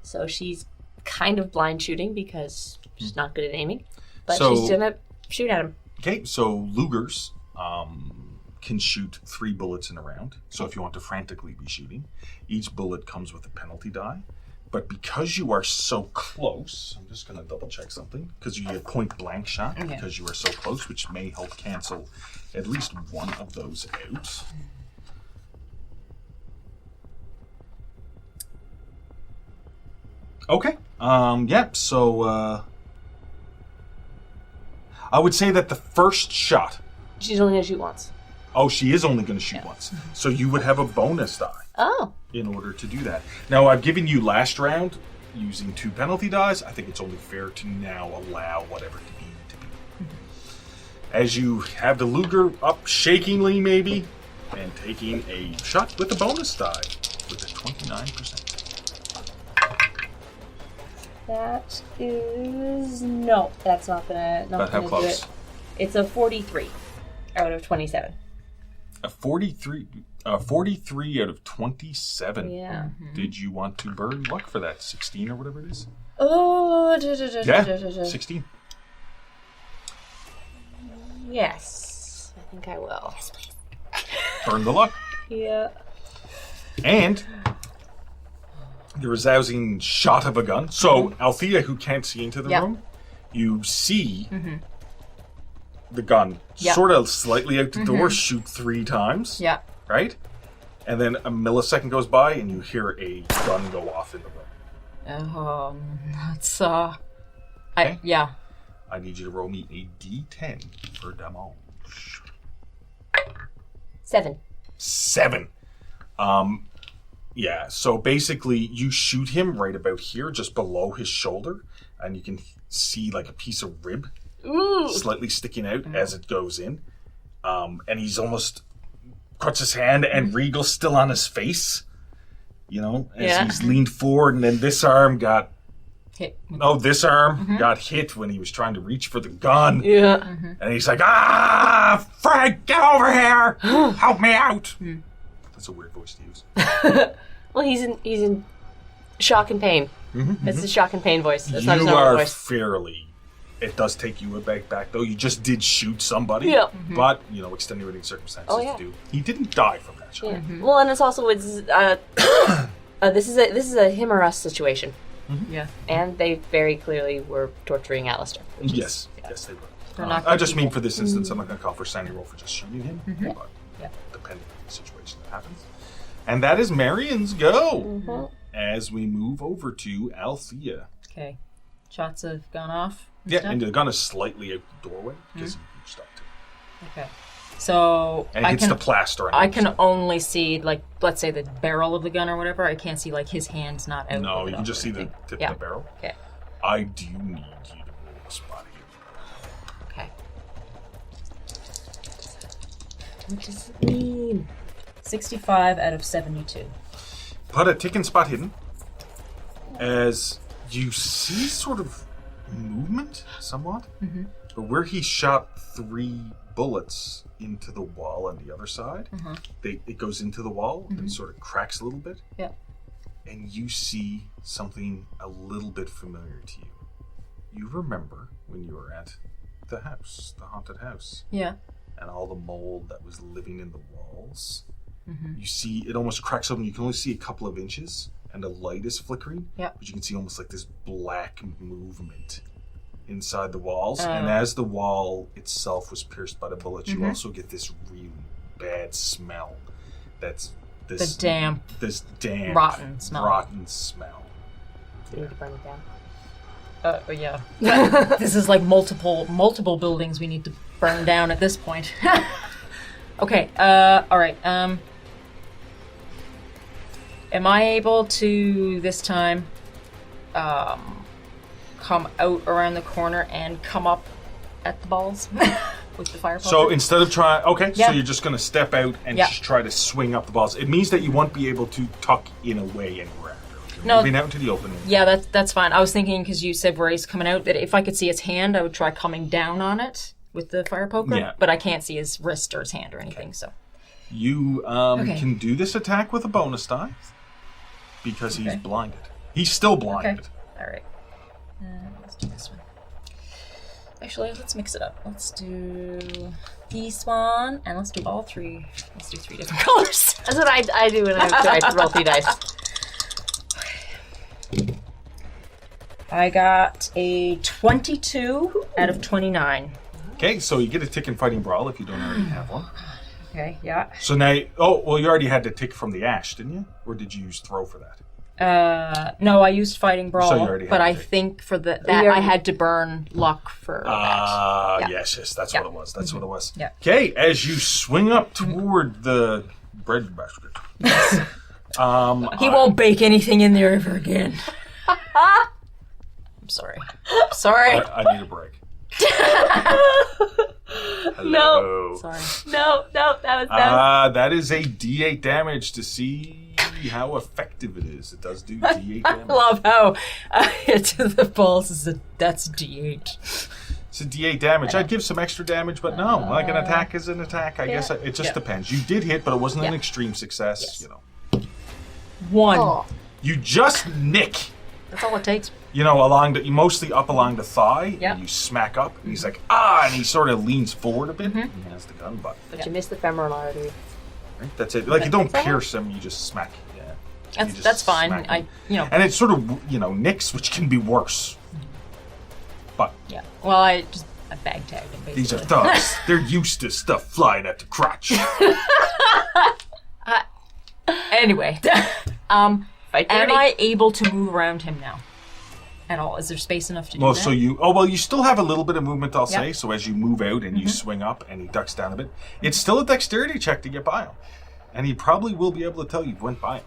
Speaker 6: So she's kind of blind shooting because she's not good at aiming, but
Speaker 3: So-
Speaker 6: she's gonna shoot at him.
Speaker 3: Okay, so Lugers can shoot 3 bullets in a round. So if you want to frantically be shooting, each bullet comes with a penalty die. But because you are so close, I'm just going to double check something, because you get point blank shot because you are so close, which may help cancel at least one of those out. Okay. So I would say that the first shot.
Speaker 6: She's only gonna shoot once.
Speaker 3: Oh, she is only going to shoot once. So you would have a bonus die
Speaker 6: Oh.
Speaker 3: in order to do that. Now, I've given you last round using 2 penalty dies. I think it's only fair to now allow whatever to be. as you have the Luger up shakingly, maybe, and taking a shot with the bonus die with a 29%.
Speaker 6: That is no. That's not gonna.
Speaker 3: But how
Speaker 6: do
Speaker 3: close?
Speaker 6: it. It's a 43 out of 27.
Speaker 3: A 43 out of 27.
Speaker 6: Yeah.
Speaker 3: Did you want to burn luck for that? 16 or whatever it is?
Speaker 6: Oh.
Speaker 3: Yeah, 16.
Speaker 6: Yes, I think I will. Yes, please.
Speaker 3: Burn the luck.
Speaker 6: Yeah.
Speaker 3: And the resounding shot of a gun. So, Althea, who can't see into the room, you see the gun sort of slightly out the door, shoot 3 times.
Speaker 4: Yeah.
Speaker 3: Right? And then a millisecond goes by and you hear a gun go off in the room.
Speaker 4: That's,
Speaker 3: Okay.
Speaker 4: yeah.
Speaker 3: I need you to roll me a d10 for damage.
Speaker 6: 7.
Speaker 3: 7. Yeah, so basically you shoot him right about here, just below his shoulder, and you can see like a piece of rib slightly sticking out as it goes in. And he's almost cuts his hand, and Regal's still on his face, you know, as he's leaned forward, and then this arm got
Speaker 4: hit.
Speaker 3: No, this arm got hit when he was trying to reach for the gun.
Speaker 6: Yeah.
Speaker 3: And he's like, Frank, get over here! Help me out! That's a weird voice to use.
Speaker 6: Well, he's in shock and pain. It's the shock and pain voice. That's not his
Speaker 3: You
Speaker 6: normal
Speaker 3: are
Speaker 6: voice.
Speaker 3: fairly... It does take you a back, though. You just did shoot somebody.
Speaker 6: Yeah.
Speaker 3: But, you know, extenuating circumstances
Speaker 6: Oh, yeah.
Speaker 3: to do. He didn't die from that shot.
Speaker 6: Yeah. Well, and it's also this is a him or us situation,
Speaker 4: Yeah.
Speaker 6: and they very clearly were torturing Alastair. which is-
Speaker 3: Yes. Yes, they were.
Speaker 4: They're not
Speaker 3: I
Speaker 4: good
Speaker 3: just mean
Speaker 4: people.
Speaker 3: for this instance, I'm not going to call for standing roll for just shooting him. But
Speaker 6: Yeah.
Speaker 3: depending on the situation that happens. And that is Marion's go. As we move over to Althea.
Speaker 4: Okay. Shots have gone off.
Speaker 3: Yeah,
Speaker 4: stuff?
Speaker 3: and the gun is slightly out the doorway because he reached up to it.
Speaker 4: Okay. So
Speaker 3: And it hits the plaster. On
Speaker 4: I
Speaker 3: the
Speaker 4: can
Speaker 3: side.
Speaker 4: only see, like, let's say the barrel of the gun or whatever. I can't see, like, his hand's not out.
Speaker 3: No,
Speaker 4: of it
Speaker 3: you can
Speaker 4: off
Speaker 3: just
Speaker 4: or
Speaker 3: see the
Speaker 4: anything.
Speaker 3: tip
Speaker 4: Yeah.
Speaker 3: of the barrel.
Speaker 4: Okay.
Speaker 3: I do need you to roll a spot here.
Speaker 4: Okay.
Speaker 6: What does it mean?
Speaker 4: 65 out of 72.
Speaker 3: Put a ticking spot hidden as you see sort of movement somewhat, but where he shot 3 bullets into the wall on the other side, it goes into the wall and sort of cracks a little bit.
Speaker 4: Yeah.
Speaker 3: And you see something a little bit familiar to you. You remember when you were at the house, the haunted house,
Speaker 4: Yeah.
Speaker 3: and all the mold that was living in the walls. You see it almost cracks open. You can only see a couple of inches, and the light is flickering.
Speaker 4: Yeah.
Speaker 3: But you can see almost like this black movement inside the walls. And as the wall itself was pierced by the bullets, you also get this really bad smell. That's this
Speaker 4: damp, rotten smell.
Speaker 3: rotten smell.
Speaker 6: We need to burn it down.
Speaker 4: Yeah. This is like multiple buildings we need to burn down at this point. Okay, all right. Am I able to, this time, come out around the corner and come up at the balls with the fire poker?
Speaker 3: So instead of trying,
Speaker 4: Yeah.
Speaker 3: so you're just going to step out and
Speaker 4: Yeah.
Speaker 3: just try to swing up the balls. It means that you won't be able to tuck in away anywhere after. You're
Speaker 4: No.
Speaker 3: moving out into the open.
Speaker 4: Yeah, that's fine. I was thinking, because you said where he's coming out, that if I could see his hand, I would try coming down on it with the fire poker.
Speaker 3: Yeah.
Speaker 4: But I can't see his wrist or his hand or anything, so.
Speaker 3: You
Speaker 4: Okay.
Speaker 3: can do this attack with a bonus die because he's
Speaker 4: Okay.
Speaker 3: blinded. He's still blinded.
Speaker 4: All right. Let's do this one. Actually, let's mix it up. Let's do this one, and let's do all 3. Let's do 3 different colors.
Speaker 6: That's what I do when I try to roll 3 dice.
Speaker 4: I got a 22 out of 29.
Speaker 3: Okay, so you get a tick in Fighting Brawl if you don't already have one.
Speaker 4: Okay, yeah.
Speaker 3: So now, you already had the tick from the ash, didn't you? Or did you use throw for that?
Speaker 4: No, I used Fighting Brawl,
Speaker 3: So you already
Speaker 4: but
Speaker 3: had
Speaker 4: I
Speaker 3: it.
Speaker 4: think for that
Speaker 6: already-
Speaker 4: I had to burn luck for that. Yeah.
Speaker 3: Yes, that's
Speaker 4: Yeah.
Speaker 3: what it was. That's what it was.
Speaker 4: Yeah.
Speaker 3: Okay, as you swing up toward the bread basket.
Speaker 4: He won't bake anything in there ever again. I'm sorry. Sorry.
Speaker 3: I need a break. Hello.
Speaker 6: Sorry.
Speaker 5: No, that was
Speaker 3: That is a D8 damage to see how effective it is. It does do D8
Speaker 4: I
Speaker 3: damage.
Speaker 4: love how hit to the balls that's D8.
Speaker 3: It's a D8 damage. I'd give some extra damage, but no, like an attack is an attack. I guess it just depends. You did hit, but it wasn't an extreme success.
Speaker 4: Yes.
Speaker 3: You know,
Speaker 4: 1.
Speaker 3: you just nick.
Speaker 4: That's all it takes.
Speaker 3: You know, mostly up along the thigh.
Speaker 4: Yeah.
Speaker 3: And you smack up, and he's like, and he sort of leans forward a bit. And he has the gun butt.
Speaker 6: But you missed the femoral artery.
Speaker 3: Right? That's it. Like you don't pierce him, you just smack. Yeah. You just
Speaker 4: That's fine.
Speaker 3: smack him. And it sort of nicks, which can be worse. But
Speaker 4: Yeah. Well, I bag tagged him, basically.
Speaker 3: these are thugs. They're used to stuff flying at the crotch.
Speaker 4: Anyway, am
Speaker 6: Fight dirty.
Speaker 4: I able to move around him now? At all? Is there space enough to do
Speaker 3: Well,
Speaker 4: that?
Speaker 3: so you still have a little bit of movement, I'll say.
Speaker 4: Yep.
Speaker 3: So as you move out and you swing up and he ducks down a bit, it's still a dexterity check to get by him. And he probably will be able to tell you went by him.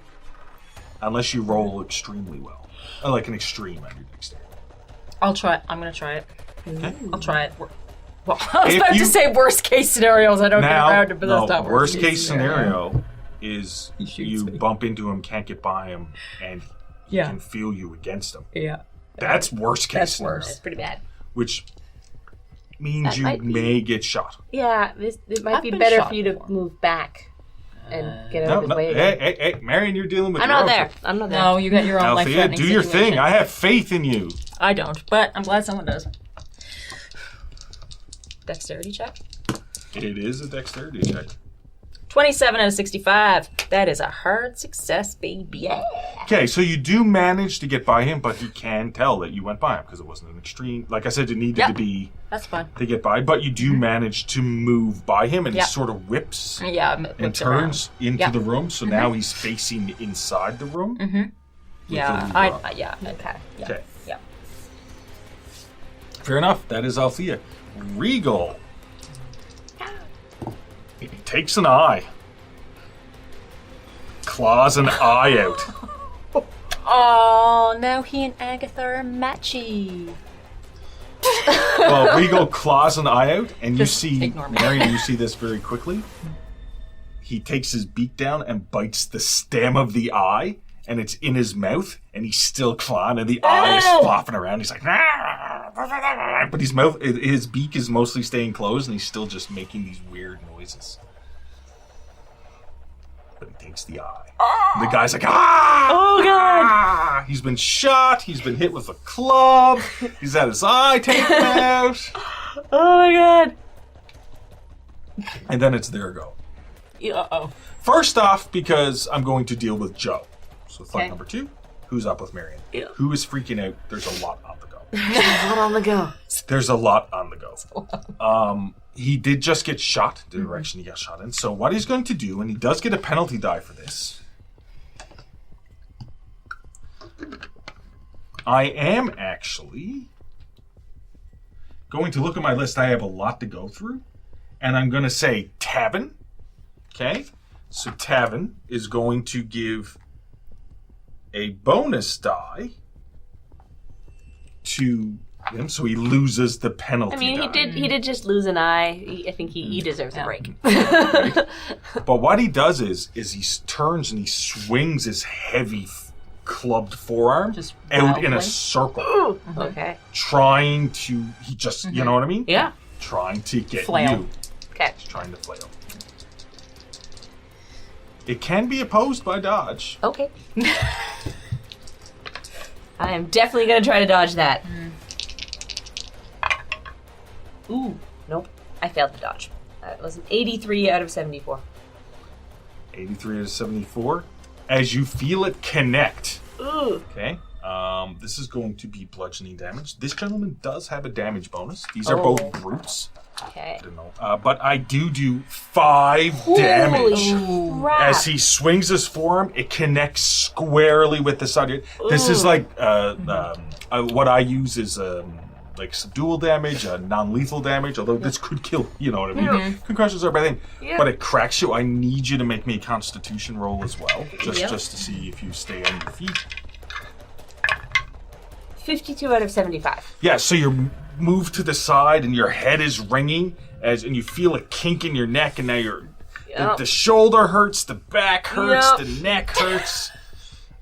Speaker 3: Unless you roll extremely well. Like an extreme on your dexterity.
Speaker 4: I'll try it. I'm going to try it.
Speaker 3: Okay.
Speaker 4: I'll try it. Well, I was
Speaker 3: If
Speaker 4: about
Speaker 3: you-
Speaker 4: to say worst case scenarios. I don't
Speaker 3: Now,
Speaker 4: get around it, but that's not
Speaker 3: worst case scenario is
Speaker 4: He shoots
Speaker 3: you
Speaker 4: me.
Speaker 3: bump into him, can't get by him, and he
Speaker 4: Yeah.
Speaker 3: can feel you against him.
Speaker 4: Yeah.
Speaker 3: That's worst case
Speaker 4: That's
Speaker 3: scenario.
Speaker 4: worse.
Speaker 6: That's pretty bad.
Speaker 3: Which means
Speaker 6: That
Speaker 3: you
Speaker 6: might be-
Speaker 3: may get shot.
Speaker 6: Yeah, it might
Speaker 4: I've
Speaker 6: be
Speaker 4: been
Speaker 6: better
Speaker 4: shot
Speaker 6: for you to
Speaker 4: before.
Speaker 6: move back and get out
Speaker 3: No,
Speaker 6: of his
Speaker 3: no,
Speaker 6: way.
Speaker 3: hey, Marion, you're dealing with
Speaker 6: I'm
Speaker 3: your
Speaker 6: not
Speaker 3: own
Speaker 6: there.
Speaker 3: shit.
Speaker 6: I'm not there.
Speaker 4: No, you got your own
Speaker 3: Althea,
Speaker 4: life-threatening
Speaker 3: do your
Speaker 4: situation.
Speaker 3: thing. I have faith in you.
Speaker 4: I don't, but I'm glad someone does. Dexterity check.
Speaker 3: It is a dexterity check.
Speaker 4: 27 out of 65. That is a hard success, baby. Yeah.
Speaker 3: Okay, so you do manage to get by him, but he can tell that you went by him because it wasn't an extreme. Like I said, it needed to be
Speaker 4: That's fine.
Speaker 3: to get by, but you do manage to move by him, and
Speaker 4: Yeah.
Speaker 3: he sort of whips
Speaker 4: Yeah,
Speaker 3: and turns into
Speaker 4: Yeah.
Speaker 3: the room. So now he's facing inside the room.
Speaker 4: Yeah,
Speaker 3: the lever.
Speaker 4: yeah. Okay. Yeah.
Speaker 3: Okay.
Speaker 4: Yeah.
Speaker 3: Fair enough. That is Althea. Regal. He takes an eye. Claws an eye out.
Speaker 4: Oh, now he and Agatha are matchy.
Speaker 3: Well, Regal claws an eye out, and you
Speaker 4: Just
Speaker 3: see,
Speaker 4: ignore me.
Speaker 3: Marion, you see this very quickly. He takes his beak down and bites the stem of the eye, and it's in his mouth, and he's still clawing, and the eye is flopping around. He's like, but his beak is mostly staying closed, and he's still just making these weird noises. But he takes the eye. And the guy's like,
Speaker 4: Oh, God.
Speaker 3: He's been shot. He's been hit with a club. He's had his eye taken out.
Speaker 4: Oh, my God.
Speaker 3: And then it's their go.
Speaker 4: Uh-oh.
Speaker 3: First off, because I'm going to deal with Joe. So thought
Speaker 4: Okay.
Speaker 3: number 2, who's up with Marion?
Speaker 6: Yeah.
Speaker 3: Who is freaking out? There's a lot on the go.
Speaker 6: Not on the go.
Speaker 3: There's a lot on the go. He did just get shot, the direction he got shot in. So what he's going to do, and he does get a penalty die for this. I am actually going to look at my list. I have a lot to go through. And I'm going to say Tavin. Okay? So Tavin is going to give a bonus die to him, so he loses the penalty
Speaker 6: I mean,
Speaker 3: die.
Speaker 6: he did just lose an eye. I think he deserves a break.
Speaker 3: But what he does is he turns and he swings his heavy clubbed forearm
Speaker 4: Just
Speaker 3: out in
Speaker 4: wildly?
Speaker 3: a circle,
Speaker 6: Ooh, okay.
Speaker 3: trying to, you know what I mean?
Speaker 6: Yeah.
Speaker 3: Trying to get
Speaker 4: Flail.
Speaker 3: you.
Speaker 6: Okay.
Speaker 3: He's trying to flail. It can be opposed by dodge.
Speaker 6: Okay. I am definitely going to try to dodge that. Ooh. Nope. I failed the dodge. That was an 83 out of 74.
Speaker 3: 83 out of 74. As you feel it connect.
Speaker 6: Ooh.
Speaker 3: Okay. This is going to be bludgeoning damage. This gentleman does have a damage bonus. These are both brutes.
Speaker 6: Okay.
Speaker 3: I don't know. But I do 5 damage.
Speaker 6: Holy crap.
Speaker 3: As he swings his forearm, it connects squarely with the side. This is like what I use is like subdual damage, non-lethal damage. Although this could kill, you know what I mean. Concussions are a bad thing, but it cracks you. I need you to make me a Constitution roll as well, just to see if you stay on your feet.
Speaker 6: 52 out of 75.
Speaker 3: Yeah, so you're moved to the side and your head is ringing and you feel a kink in your neck, and now
Speaker 6: Yep.
Speaker 3: the shoulder hurts, the back hurts,
Speaker 6: Yep.
Speaker 3: the neck hurts.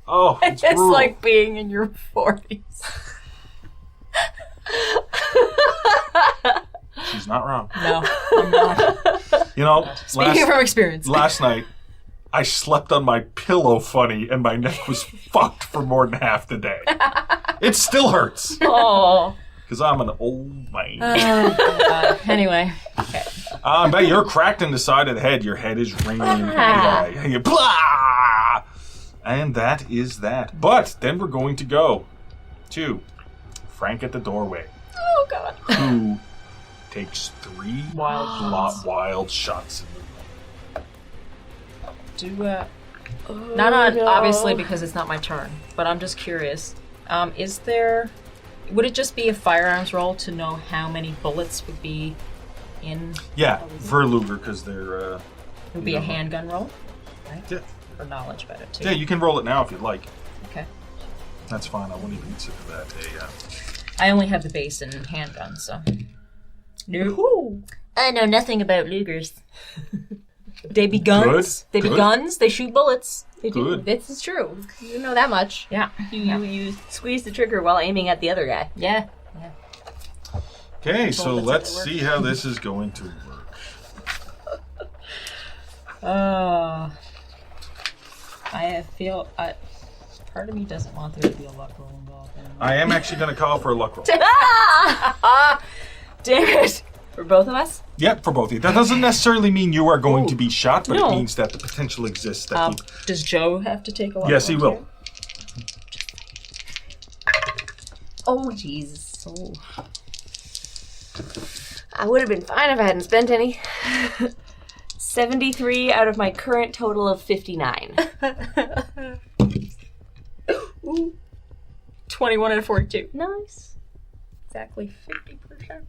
Speaker 3: Oh, it's
Speaker 4: It's
Speaker 3: brutal.
Speaker 4: like being in your 40s.
Speaker 3: She's not wrong.
Speaker 4: No, I'm not.
Speaker 3: You know,
Speaker 4: Speaking from experience.
Speaker 3: last night, I slept on my pillow funny, and my neck was fucked for more than half the day. It still hurts,
Speaker 6: Oh.
Speaker 3: because I'm an old man.
Speaker 4: Oh, God. Anyway.
Speaker 3: I bet you're cracked in the side of the head. Your head is ringing. Yeah. Blah! And that is that. But then we're going to go to Frank at the doorway,
Speaker 6: Oh, God.
Speaker 3: who takes 3 wild shots in the
Speaker 4: Not on,
Speaker 6: no.
Speaker 4: obviously, because it's not my turn, but I'm just curious. Would it just be a firearms roll to know how many bullets would be in?
Speaker 3: Yeah, for Luger, because they're...
Speaker 4: It would be a handgun roll, right?
Speaker 3: Yeah.
Speaker 4: For knowledge about it, too.
Speaker 3: Yeah, you can roll it now if you'd like.
Speaker 4: Okay.
Speaker 3: That's fine. I won't even consider that a...
Speaker 4: I only have the base in handgun, so. No. I know nothing about Lugers. They be guns.
Speaker 3: Good.
Speaker 4: They be
Speaker 3: Good.
Speaker 4: guns. They shoot bullets.
Speaker 6: They do.
Speaker 3: Good.
Speaker 6: This is true. You know that much.
Speaker 4: Yeah.
Speaker 6: You squeeze the trigger while aiming at the other guy.
Speaker 4: Yeah.
Speaker 3: Okay, so
Speaker 4: Bullets
Speaker 3: let's
Speaker 4: at the
Speaker 3: see how this is going to work.
Speaker 4: I feel part of me doesn't want there to be a luck roll involved.
Speaker 3: I am actually going to call for a luck roll.
Speaker 6: Damn it. For both of us?
Speaker 3: Yep, for both of you. That doesn't necessarily mean you are going to be shot, but
Speaker 6: No.
Speaker 3: it means that the potential exists. That you...
Speaker 4: Does Joe have to take a luck
Speaker 3: Yes, he
Speaker 4: roll
Speaker 3: will.
Speaker 4: too?
Speaker 6: Oh, Jesus. Oh. I would have been fine if I hadn't spent any. 73 out of my current total of 59.
Speaker 4: 21 out of 42.
Speaker 6: Nice.
Speaker 4: Exactly 50%.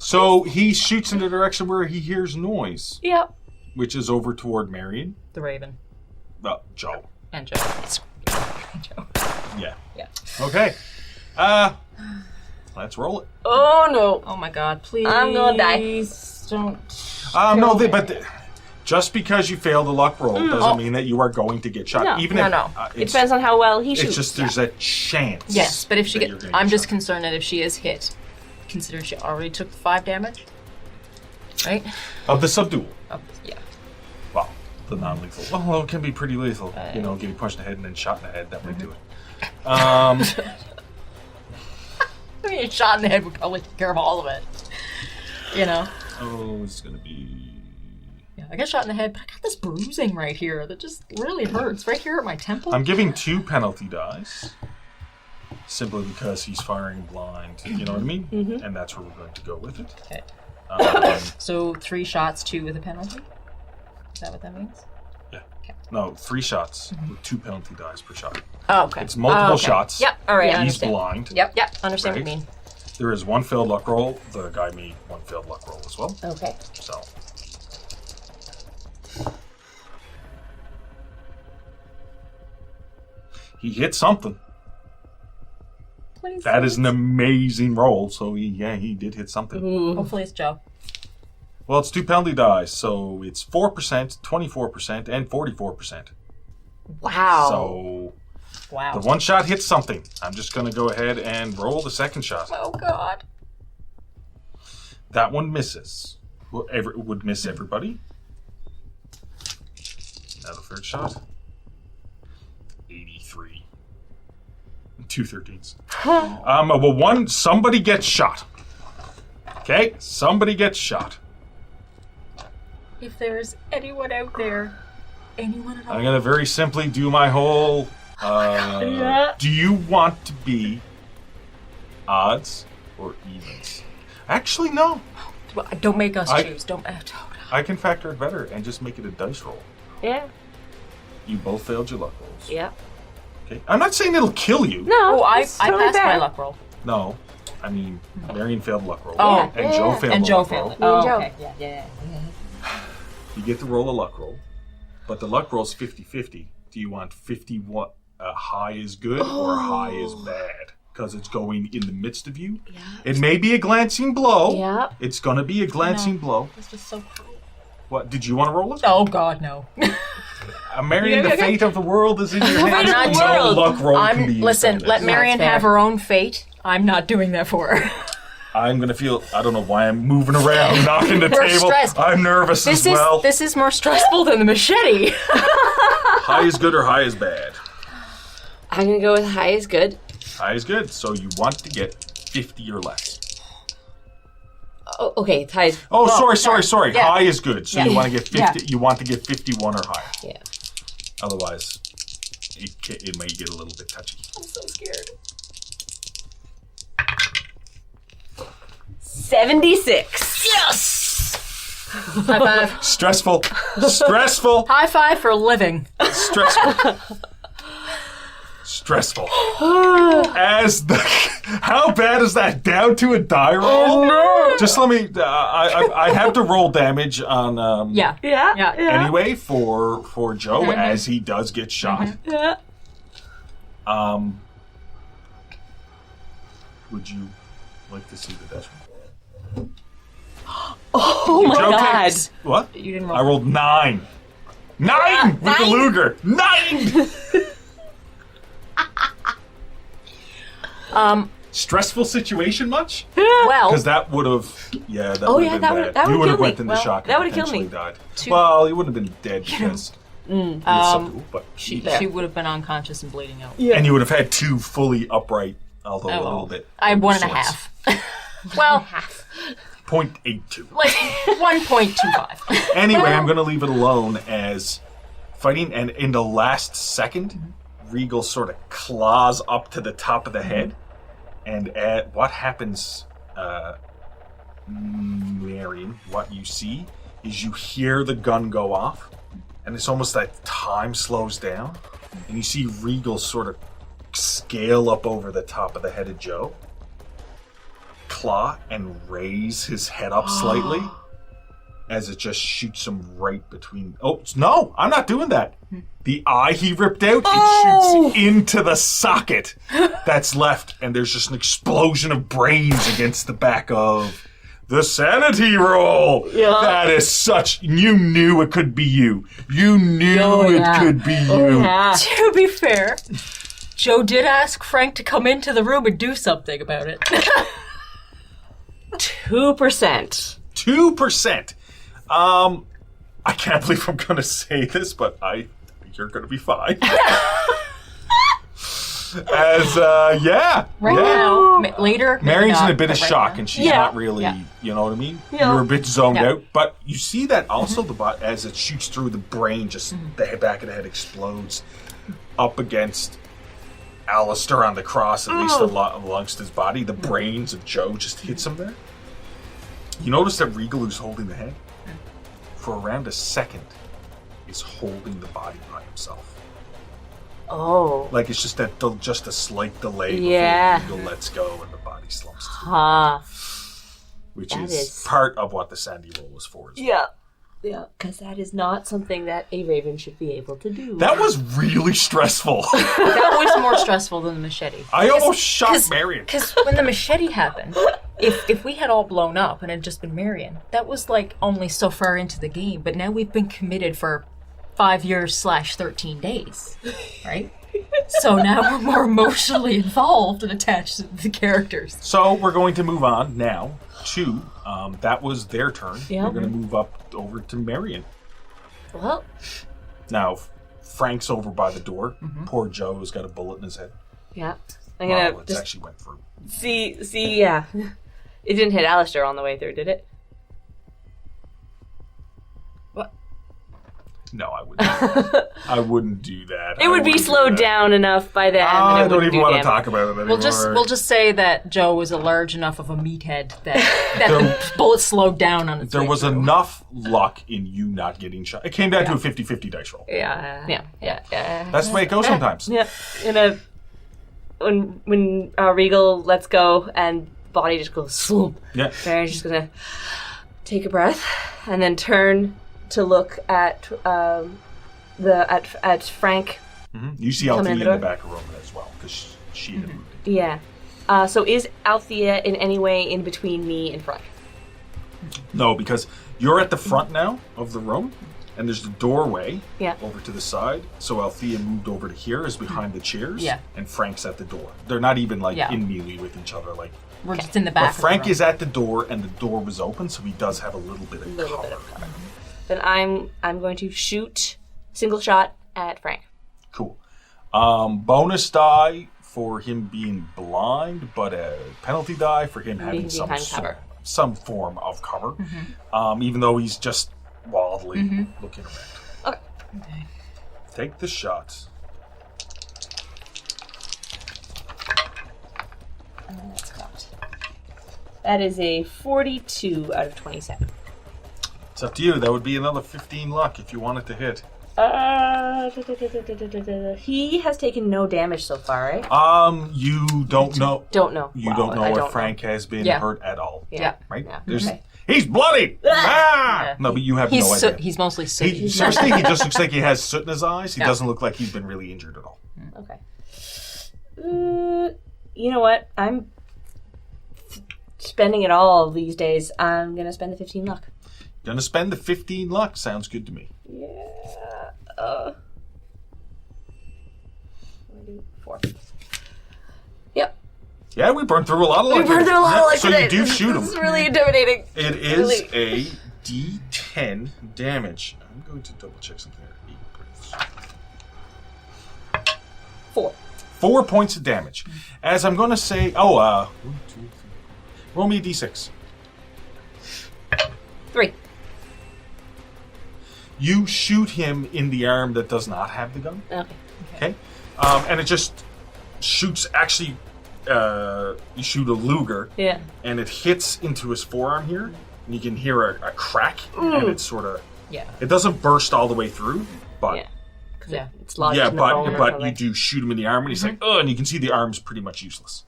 Speaker 3: So he shoots in the direction where he hears noise,
Speaker 6: Yep.
Speaker 3: which is over toward Marion.
Speaker 4: The Raven.
Speaker 3: Joe.
Speaker 4: And Joe. Joe.
Speaker 3: Yeah.
Speaker 4: Yeah.
Speaker 3: Okay. Let's roll it.
Speaker 6: Oh, no.
Speaker 4: Oh my god, please.
Speaker 6: I'm gonna die.
Speaker 4: Don't.
Speaker 3: No, but just because you fail the luck roll doesn't mean that you are going to get shot.
Speaker 6: No,
Speaker 3: Even
Speaker 6: no,
Speaker 3: if,
Speaker 6: no. It
Speaker 3: it's,
Speaker 6: depends on how well he shoots.
Speaker 3: it's just there's a chance.
Speaker 4: Yes, but if she
Speaker 3: that you're
Speaker 4: gets.
Speaker 3: gonna
Speaker 4: I'm
Speaker 3: get
Speaker 4: just
Speaker 3: shot.
Speaker 4: concerned that if she is hit, considering she already took 5 damage. Right?
Speaker 3: Of the subdual.
Speaker 4: Yeah.
Speaker 3: Well, the non-lethal. Well, it can be pretty lethal. Getting punched in the head and then shot in the head. That might do it.
Speaker 4: I mean, a shot in the head would probably take care of all of it. You know?
Speaker 3: Oh, it's going to be...
Speaker 4: Yeah, I got shot in the head, but I got this bruising right here that just really hurts. Right here at my temple.
Speaker 3: I'm giving 2 penalty dice. Simply because he's firing blind. You know what I mean? Mm-hmm. And that's where we're going to go with it.
Speaker 4: Okay.
Speaker 3: Um,
Speaker 4: So 3 shots, 2 with a penalty? Is that what that means?
Speaker 3: no, 3 shots with 2 penalty dice per shot.
Speaker 6: Oh, okay.
Speaker 3: It's multiple
Speaker 6: okay.
Speaker 3: shots.
Speaker 6: Yep. All right. I
Speaker 3: He's
Speaker 6: understand.
Speaker 3: blind.
Speaker 6: Yep.
Speaker 4: Understand what
Speaker 3: Right.
Speaker 4: you mean.
Speaker 3: There is 1 failed luck roll. The guy made 1 failed luck roll as well.
Speaker 6: Okay.
Speaker 3: So... he hit something.
Speaker 6: Please.
Speaker 3: That is an amazing roll. So he did hit something.
Speaker 4: Hopefully it's Joe.
Speaker 3: Well, it's 2 penalty dice, so it's 4%, 24%, and 44%.
Speaker 6: Wow.
Speaker 3: So
Speaker 4: Wow.
Speaker 3: the 1 shot hits something. I'm just going to go ahead and roll the 2nd shot.
Speaker 4: Oh god.
Speaker 3: That one misses. Would miss everybody. Now the 3rd shot. 83. 2 13s. Well, somebody gets shot. Okay? Somebody gets shot.
Speaker 4: If there's anyone out there, anyone at all.
Speaker 3: I'm going to very simply do my whole...
Speaker 6: Yeah.
Speaker 3: Do you want to be odds or evens? Actually, no.
Speaker 4: Well, don't make us
Speaker 3: I-
Speaker 4: choose. Don't.
Speaker 3: I can factor it better and just make it a dice roll.
Speaker 6: Yeah.
Speaker 3: You both failed your luck rolls.
Speaker 6: Yeah.
Speaker 3: Okay. I'm not saying it'll kill you.
Speaker 6: No.
Speaker 4: Oh, I
Speaker 6: it's totally
Speaker 4: passed my
Speaker 6: fair.
Speaker 4: luck roll.
Speaker 3: No. I mean, Marion failed a luck roll.
Speaker 4: Oh.
Speaker 3: And Joe
Speaker 6: Yeah.
Speaker 3: failed
Speaker 4: And
Speaker 3: a
Speaker 4: Joe
Speaker 3: luck
Speaker 4: failed
Speaker 3: roll.
Speaker 4: it.
Speaker 6: Me and
Speaker 4: Oh,
Speaker 6: Joe.
Speaker 4: okay. Yeah.
Speaker 3: You get to roll a luck roll, but the luck roll's 50-50. Do you want 51 high is good or high is bad? because it's going in the midst of you.
Speaker 6: Yeah.
Speaker 3: It may be a glancing blow.
Speaker 6: Yeah.
Speaker 3: It's going to be a glancing blow.
Speaker 4: This was so cool.
Speaker 3: What, did you want to roll it?
Speaker 4: Oh, God, no.
Speaker 3: Marion, the fate of the world is in your hands.
Speaker 6: of the
Speaker 3: No
Speaker 6: world.
Speaker 3: luck roll can be used
Speaker 4: Listen,
Speaker 3: on this.
Speaker 4: let Marion
Speaker 6: fair.
Speaker 4: have her own fate. I'm not doing that for her.
Speaker 3: I'm going to feel, I don't know why I'm moving around, knocking the
Speaker 4: We're
Speaker 3: table.
Speaker 4: stressed.
Speaker 3: I'm nervous as well.
Speaker 4: This is more stressful than the machete.
Speaker 3: High is good or high is bad?
Speaker 6: I'm gonna go with high is good.
Speaker 3: High is good, so you want to get 50 or less.
Speaker 6: Oh, okay, high is...
Speaker 3: Oh, sorry.
Speaker 4: Yeah.
Speaker 3: High is good, so you want to get 50.
Speaker 4: Yeah.
Speaker 3: You want to get 51 or higher.
Speaker 6: Yeah.
Speaker 3: Otherwise, it may get a little bit touchy.
Speaker 6: I'm so scared. 76.
Speaker 4: Yes! High five.
Speaker 3: Stressful. Stressful.
Speaker 4: High five for living.
Speaker 3: Stressful. Stressful. How bad is that? Down to a die roll?
Speaker 6: Oh, no.
Speaker 3: Just let me. I have to roll damage on.
Speaker 4: Yeah.
Speaker 6: Yeah.
Speaker 3: Anyway, for Joe as he does get shot.
Speaker 6: Yeah.
Speaker 3: Would you like to see the dice roll?
Speaker 6: Oh my
Speaker 3: Joe
Speaker 6: god.
Speaker 3: takes what?
Speaker 4: You didn't roll.
Speaker 3: I rolled 9. 9 with the Luger. 9. Stressful situation much?
Speaker 4: Well,
Speaker 3: Because that would have, that
Speaker 6: Oh,
Speaker 3: would
Speaker 6: yeah,
Speaker 3: have
Speaker 6: that
Speaker 3: been
Speaker 6: would-
Speaker 3: bad.
Speaker 6: that
Speaker 3: You
Speaker 6: would
Speaker 3: would have
Speaker 6: kill
Speaker 3: went
Speaker 6: me.
Speaker 3: into
Speaker 6: Well,
Speaker 3: shock
Speaker 6: that
Speaker 3: and
Speaker 6: would have killed
Speaker 3: potentially
Speaker 6: me.
Speaker 3: died. Well, he wouldn't have been dead because subtle,
Speaker 4: she would have been unconscious and bleeding out.
Speaker 3: and you would have had 2 fully upright, although a little bit.
Speaker 4: I had 1.5.
Speaker 3: sorts.
Speaker 4: Well,
Speaker 3: 0.82.
Speaker 4: like 1.25.
Speaker 3: Anyway, I'm going to leave it alone as fighting, and in the last second, Regal sort of claws up to the top of the head, and at what happens, Marion, what you see is you hear the gun go off, and it's almost like time slows down, and you see Regal sort of scale up over the top of the head of Joe, claw, and raise his head up slightly as it just shoots him right between. Oh, no, I'm not doing that. The eye he ripped out, it shoots into the socket that's left, and there's just an explosion of brains against the back of the sanity roll.
Speaker 6: Yeah.
Speaker 3: That is such. You knew it could be you. You knew it could be you.
Speaker 6: Yeah.
Speaker 4: To be fair, Joe did ask Frank to come into the room and do something about it.
Speaker 6: 2%.
Speaker 3: 2%. I can't believe I'm going to say this, but you're going to be fine.
Speaker 4: Right now, later. maybe
Speaker 3: Marion's
Speaker 4: not,
Speaker 3: in a bit of
Speaker 4: but right
Speaker 3: shock,
Speaker 4: now.
Speaker 3: and she's
Speaker 6: Yeah.
Speaker 3: not really,
Speaker 4: Yeah.
Speaker 3: you know what I mean?
Speaker 6: Yeah.
Speaker 3: You're a bit zoned
Speaker 4: Yeah.
Speaker 3: out, but you see that also the bot as it shoots through the brain, just the back of the head explodes up against Alastair on the cross, at least amongst his body. The brains of Joe just hits him there. You notice that Regal, who's holding the head, for around a second, is holding the body by himself.
Speaker 6: Oh.
Speaker 3: Like it's just just a slight delay
Speaker 6: Yeah.
Speaker 3: before Regal lets go and the body slumps to
Speaker 6: Huh.
Speaker 3: which
Speaker 6: That
Speaker 3: is
Speaker 6: is-
Speaker 3: part of what the Sandy roll was for.
Speaker 6: Yeah. Yeah. Because that is not something that a raven should be able to do.
Speaker 3: That was really stressful.
Speaker 4: That was more stressful than the machete.
Speaker 3: I almost shot Marion.
Speaker 4: Because when the machete happened, if we had all blown up and it had just been Marion, that was like only so far into the game. But now we've been committed for 5 years / 13 days, right? So now we're more emotionally involved and attached to the characters.
Speaker 3: So we're going to move on now to, that was their turn.
Speaker 6: Yeah.
Speaker 3: We're going to move up over to Marion.
Speaker 6: Well,
Speaker 3: Now, Frank's over by the door. Poor Joe's got a bullet in his head.
Speaker 6: yeah. I'm gonna
Speaker 3: Well, it
Speaker 6: just
Speaker 3: actually went through.
Speaker 6: see, yeah. It didn't hit Alastair on the way through, did it?
Speaker 3: No, I wouldn't. I wouldn't do that.
Speaker 6: It would be slowed down enough by then.
Speaker 3: I
Speaker 6: that it
Speaker 3: don't
Speaker 6: wouldn't
Speaker 3: even
Speaker 6: do
Speaker 3: want to
Speaker 6: damage.
Speaker 3: talk about it anymore.
Speaker 4: We'll just say that Joe was a large enough of a meathead that the bullet slowed down on its
Speaker 3: There
Speaker 4: way
Speaker 3: was
Speaker 4: through.
Speaker 3: enough luck in you not getting shot. It came down to a 50-50 dice roll.
Speaker 6: Yeah.
Speaker 3: That's the way it goes sometimes.
Speaker 6: Yeah. When Regal lets go and body just goes swoop.
Speaker 3: Yeah.
Speaker 6: Baron's just gonna take a breath and then turn to look at Frank.
Speaker 3: You see
Speaker 6: Coming
Speaker 3: Althea
Speaker 6: in
Speaker 3: in
Speaker 6: the
Speaker 3: the
Speaker 6: door.
Speaker 3: back of the room as well, because she had moved.
Speaker 6: Yeah. So is Althea in any way in between me and Frank?
Speaker 3: No, because you're at the front now of the room, and there's the doorway
Speaker 6: Yeah.
Speaker 3: over to the side. So Althea moved over to here, is behind the chairs,
Speaker 4: Yeah.
Speaker 3: and Frank's at the door. They're not even like
Speaker 4: Yeah.
Speaker 3: in melee with each other. Like,
Speaker 4: We're just in the back.
Speaker 3: but Frank is at the door, and the door was open, so he does have a little bit of cover.
Speaker 6: Cover. Then I'm going to shoot single shot at Frank.
Speaker 3: Cool. Bonus die for him being blind, but a penalty die for him having
Speaker 6: Being behind cover.
Speaker 3: some form of cover, even though he's just wildly looking around.
Speaker 6: Okay.
Speaker 3: Take the shot.
Speaker 6: That is a 42 out of 27.
Speaker 3: It's up to you. That would be another 15 luck if you wanted to hit.
Speaker 6: He has taken no damage so far, right?
Speaker 3: You don't know.
Speaker 6: Don't know.
Speaker 3: You
Speaker 6: Wow,
Speaker 3: don't know
Speaker 6: I
Speaker 3: if
Speaker 6: don't
Speaker 3: Frank has been
Speaker 4: Yeah.
Speaker 3: hurt at all.
Speaker 6: Yeah.
Speaker 3: Right?
Speaker 6: Yeah.
Speaker 3: There's,
Speaker 6: Okay.
Speaker 3: he's bloody! Ah! No, but you have no idea.
Speaker 4: He's mostly sick.
Speaker 3: Seriously, he just looks like he has soot in his eyes. He
Speaker 4: Yeah.
Speaker 3: doesn't look like he's been really injured at all.
Speaker 6: Okay. You know what? I'm spending it all these days. I'm gonna spend the 15 luck.
Speaker 3: Gonna spend the 15 luck. Sounds good to me.
Speaker 6: Yeah. 44. Yep.
Speaker 3: Yeah, we burned through a lot of luck.
Speaker 6: We burned through a lot of luck
Speaker 3: So
Speaker 6: today.
Speaker 3: you do shoot him.
Speaker 6: This is really intimidating.
Speaker 3: It is
Speaker 6: Really.
Speaker 3: a D10 damage. I'm going to double check something.
Speaker 6: 4.
Speaker 3: 4 points of damage. As I'm going to say, 1, 2, 3. Roll me a D6.
Speaker 6: 3.
Speaker 3: You shoot him in the arm that does not have the gun.
Speaker 6: Okay.
Speaker 3: Okay? And it just shoots, actually, you shoot a Luger,
Speaker 6: Yeah.
Speaker 3: and it hits into his forearm here, and you can hear a crack, and it's sort of,
Speaker 4: Yeah.
Speaker 3: it doesn't burst all the way through, but
Speaker 6: Yeah.
Speaker 4: Yeah.
Speaker 6: It's lodged
Speaker 3: yeah,
Speaker 6: in the bone or
Speaker 3: but
Speaker 6: something.
Speaker 3: you do shoot him in the arm, and he's like, oh, and you can see the arm's pretty much useless.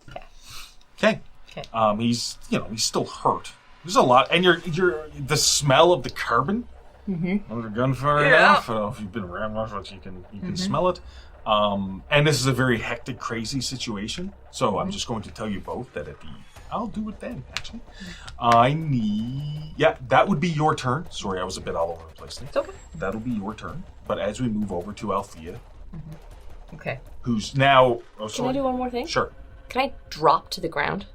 Speaker 3: Okay.
Speaker 4: Okay.
Speaker 3: He's still hurt. There's a lot, and you're the smell of the carbon under gunfire enough. I don't know if you've been around much, but you can smell it. And this is a very hectic, crazy situation. So I'm just going to tell you both that I'll do it then. Actually, that would be your turn. Sorry, I was a bit all over the place there.
Speaker 6: It's okay.
Speaker 3: That'll be your turn. But as we move over to Althea,
Speaker 4: Okay.
Speaker 3: who's now,
Speaker 6: Can
Speaker 3: sorry,
Speaker 6: I do one more thing?
Speaker 3: Sure.
Speaker 6: Can I drop to the ground?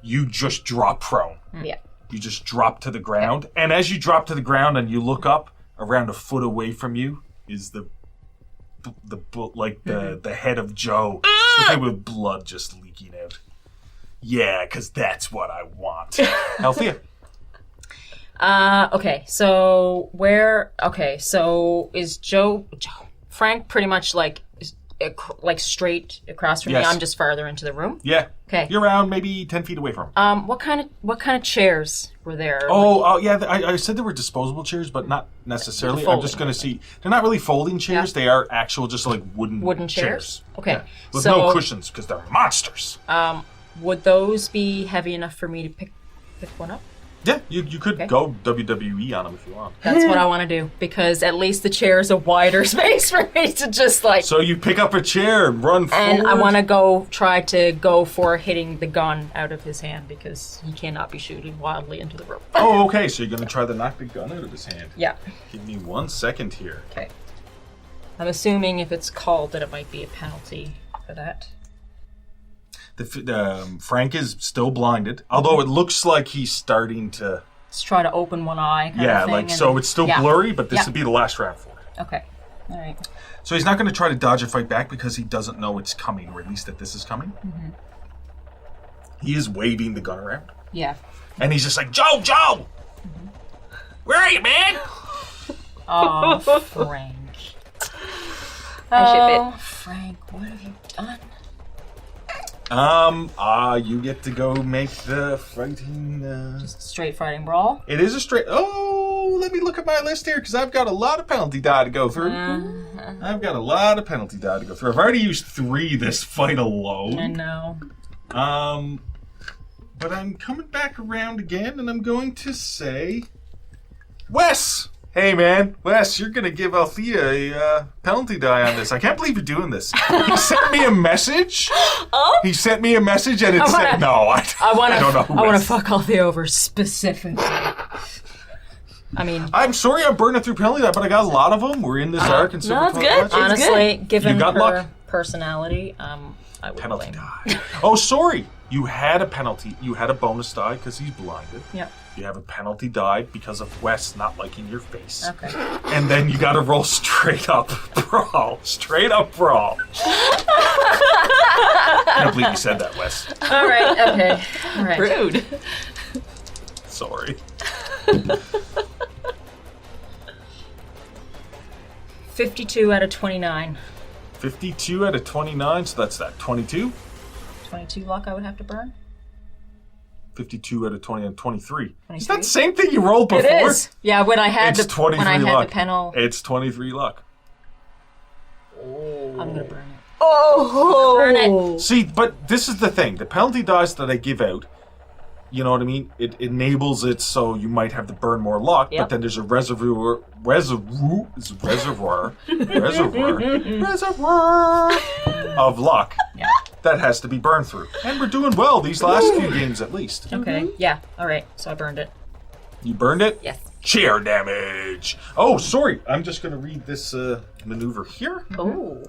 Speaker 3: You just drop prone.
Speaker 6: Yeah.
Speaker 3: You just drop to the ground, and as you drop to the ground and you look up, around a foot away from you is the head of Joe, looking with blood just leaking out. Yeah, because that's what I want. Althea.
Speaker 4: Okay, so is Joe Frank pretty much like straight across from
Speaker 3: Yes.
Speaker 4: me? I'm just farther into the room.
Speaker 3: Yeah.
Speaker 4: Okay.
Speaker 3: You're around maybe 10 feet away from him.
Speaker 4: What kind of chairs were there?
Speaker 3: Yeah. I said they were disposable chairs, but not necessarily.
Speaker 4: Folding,
Speaker 3: I'm just going to see. They're not really folding chairs.
Speaker 4: Yeah.
Speaker 3: They are actual, just like wooden
Speaker 4: chairs. Okay.
Speaker 3: Yeah. With
Speaker 4: So,
Speaker 3: no cushions because they're monsters.
Speaker 4: would those be heavy enough for me to pick one up?
Speaker 3: Yeah, you could go WWE on them if you want.
Speaker 4: That's what I want to do, because at least the chair is a wider space for me to just like.
Speaker 3: So you pick up a chair and run forward.
Speaker 4: And I want to try to go for hitting the gun out of his hand, because he cannot be shooting wildly into the room.
Speaker 3: Oh, okay. So you're going to try to knock the gun out of his hand.
Speaker 4: Yeah.
Speaker 3: Give me 1 second here.
Speaker 4: Okay. I'm assuming if it's called that it might be a penalty for that.
Speaker 3: Frank is still blinded, although it looks like he's starting to.
Speaker 4: Let's try to open one eye. Kind of thing,
Speaker 3: so it's still blurry, but this
Speaker 4: Yeah.
Speaker 3: would be the last round for it.
Speaker 4: Okay. All right.
Speaker 3: So he's not going to try to dodge or fight back because he doesn't know it's coming, or at least that this is coming. Mm-hmm. He is waving the gun around,
Speaker 4: Yeah.
Speaker 3: and he's just like, Joe! Mm-hmm. Where are you, man?
Speaker 4: Oh, Frank.
Speaker 6: I ship
Speaker 4: Oh, Frank, what have you done?
Speaker 3: You get to go make the fighting.
Speaker 4: Straight fighting brawl.
Speaker 3: It is a straight. Oh, let me look at my list here because I've got a lot of penalty die to go through. I've got a lot of penalty die to go through. I've already used 3 this fight alone.
Speaker 4: I know.
Speaker 3: But I'm coming back around again, and I'm going to say, Wes, Hey, man, Wes, you're going to give Althea a penalty die on this. I can't believe you're doing this. He sent me a message.
Speaker 4: Oh?
Speaker 3: He sent me a message, and it said, no, I don't know who
Speaker 4: I want
Speaker 3: Wes
Speaker 4: to fuck Althea over specifically. I mean...
Speaker 3: I'm sorry I'm burning through penalty die, but I got a lot of them. We're in this arc and
Speaker 6: no, it's good.
Speaker 4: Honestly, given
Speaker 3: You got
Speaker 4: her
Speaker 3: luck.
Speaker 4: personality, I would
Speaker 3: Penalty
Speaker 4: blame.
Speaker 3: die. Oh, sorry. You had a penalty. You had a bonus die because he's blinded.
Speaker 4: Yep.
Speaker 3: You have a penalty die because of Wes not liking your face.
Speaker 4: Okay.
Speaker 3: And then you got to roll straight up brawl. Straight up brawl. I can't believe you said that, Wes.
Speaker 4: All right. Okay. All right.
Speaker 6: Rude.
Speaker 3: Sorry.
Speaker 4: 52 out of 29.
Speaker 3: 52 out of 29, so that's that. 22?
Speaker 4: 22 luck I would have to burn.
Speaker 3: 52 out of 20 and 23. Is
Speaker 4: 23?
Speaker 3: that the same thing you rolled before?
Speaker 4: It is. Yeah, when I had
Speaker 3: It's 23
Speaker 4: when I had
Speaker 3: luck.
Speaker 4: the panel,
Speaker 3: It's 23 luck.
Speaker 4: I'm gonna burn it.
Speaker 6: Oh.
Speaker 4: Burn it.
Speaker 3: See, but this is the thing. The penalty dice that I give out, you know what I mean? It enables it so you might have to burn more luck, but
Speaker 6: Yep.
Speaker 3: then there's a reservoir of luck
Speaker 4: Yeah.
Speaker 3: that has to be burned through. And we're doing well these last few games at least.
Speaker 4: Okay. Yeah. All right. So I burned it.
Speaker 3: You burned it?
Speaker 4: Yes.
Speaker 3: Chair damage. Oh, sorry. I'm just going to read this maneuver here.
Speaker 6: Oh.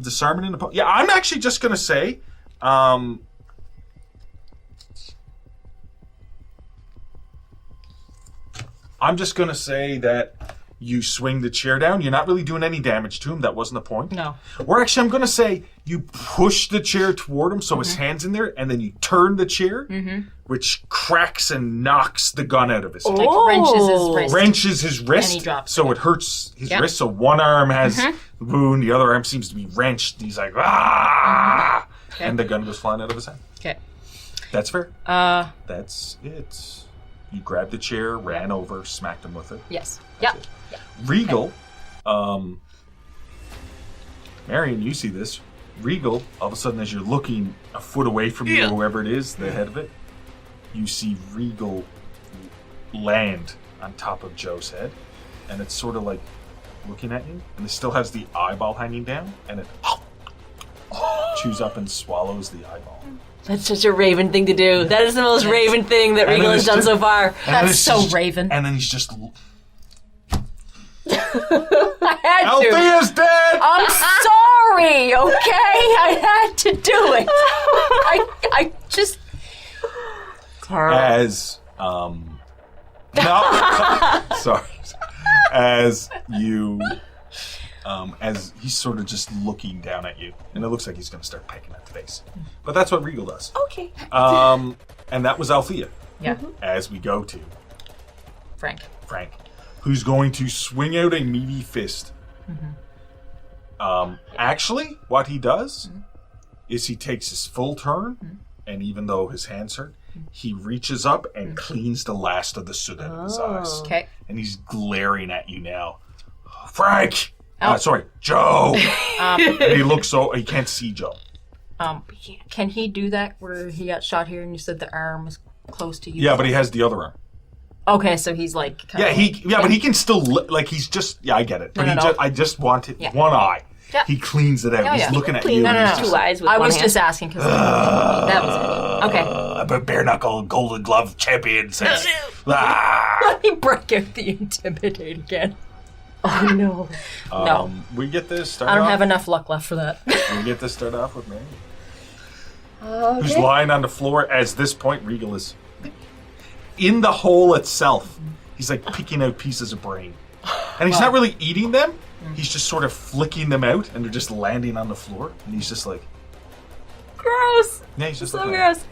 Speaker 3: Disarmament in the... Yeah, I'm actually just going to say... I'm just going to say that you swing the chair down. You're not really doing any damage to him. That wasn't the point.
Speaker 4: No.
Speaker 3: Or actually, I'm going to say you push the chair toward him so his hand's in there, and then you turn the chair, which cracks and knocks the gun out of his hand.
Speaker 4: Like wrenches his wrist.
Speaker 3: Wrenches his wrist,
Speaker 4: And he drops
Speaker 3: so
Speaker 4: it.
Speaker 3: it hurts his
Speaker 4: Yep.
Speaker 3: wrist. So one arm has the wound, the other arm seems to be wrenched. And he's like, ah!
Speaker 4: Okay.
Speaker 3: And the gun goes flying out of his hand.
Speaker 4: Okay.
Speaker 3: That's fair.
Speaker 4: Uh.
Speaker 3: That's it. You grabbed the chair, ran over, smacked him with it.
Speaker 4: Yes. Yep.
Speaker 3: Regal, Marion, you see this. Regal, all of a sudden, as you're looking a foot away from you, or whoever it is, the head of it, you see Regal land on top of Joe's head, and it's sort of like looking at you, and it still has the eyeball hanging down, and it chews up and swallows the eyeball.
Speaker 6: That's such a Raven thing to do. That is the most Raven thing that
Speaker 3: And
Speaker 6: Regal
Speaker 3: then
Speaker 6: has
Speaker 3: it's
Speaker 6: done
Speaker 3: just-
Speaker 6: so far.
Speaker 3: And then
Speaker 4: That's
Speaker 3: it's
Speaker 4: so
Speaker 3: just-
Speaker 4: Raven.
Speaker 3: And then he's just...
Speaker 4: I had to.
Speaker 3: Althea's dead!
Speaker 4: I'm sorry. Okay, I had to do it. I just.
Speaker 3: As no, sorry, as you as he's sort of just looking down at you, and it looks like he's going to start pecking at the face, but that's what Regal does.
Speaker 6: Okay.
Speaker 3: And that was Althea.
Speaker 4: Yeah.
Speaker 3: As we go to
Speaker 4: Frank.
Speaker 3: who's going to swing out a meaty fist. Actually, what he does is he takes his full turn, and even though his hands hurt, he reaches up and cleans the last of the soot out of his eyes.
Speaker 4: Okay.
Speaker 3: And he's glaring at you now. Frank!
Speaker 4: Oh.
Speaker 3: Sorry, Joe! And he looks so... He can't see Joe.
Speaker 4: Can he do that where he got shot here and you said the arm was close to you?
Speaker 3: Yeah, but he has the other arm.
Speaker 4: Okay, so he's like.
Speaker 3: But he can still... Like, he's just... Yeah, I get it. But
Speaker 4: No.
Speaker 3: I just want it...
Speaker 4: Yeah.
Speaker 3: One eye.
Speaker 4: Yeah.
Speaker 3: He cleans it out.
Speaker 4: Oh,
Speaker 3: He's
Speaker 4: yeah.
Speaker 3: looking at
Speaker 6: Clean
Speaker 3: you.
Speaker 6: no,
Speaker 3: and
Speaker 6: no,
Speaker 3: he's
Speaker 6: no.
Speaker 3: just
Speaker 6: Two eyes with
Speaker 4: I
Speaker 6: one
Speaker 4: was
Speaker 6: hand.
Speaker 4: just asking because that was it. Okay.
Speaker 3: But bare knuckle golden glove champion says, ah!
Speaker 4: Let me break out the intimidate again.
Speaker 6: Oh no.
Speaker 4: No.
Speaker 3: We get this start
Speaker 4: I don't
Speaker 3: off.
Speaker 4: have enough luck left for that.
Speaker 3: We get this start off with Mary. Who's lying on the floor as this point Regal is in the hole itself. He's like picking out pieces of brain. And he's not really eating them. He's just sort of flicking them out and they're just landing on the floor. And he's just like,
Speaker 6: Gross.
Speaker 3: yeah, he's just
Speaker 6: So
Speaker 3: looking
Speaker 6: gross.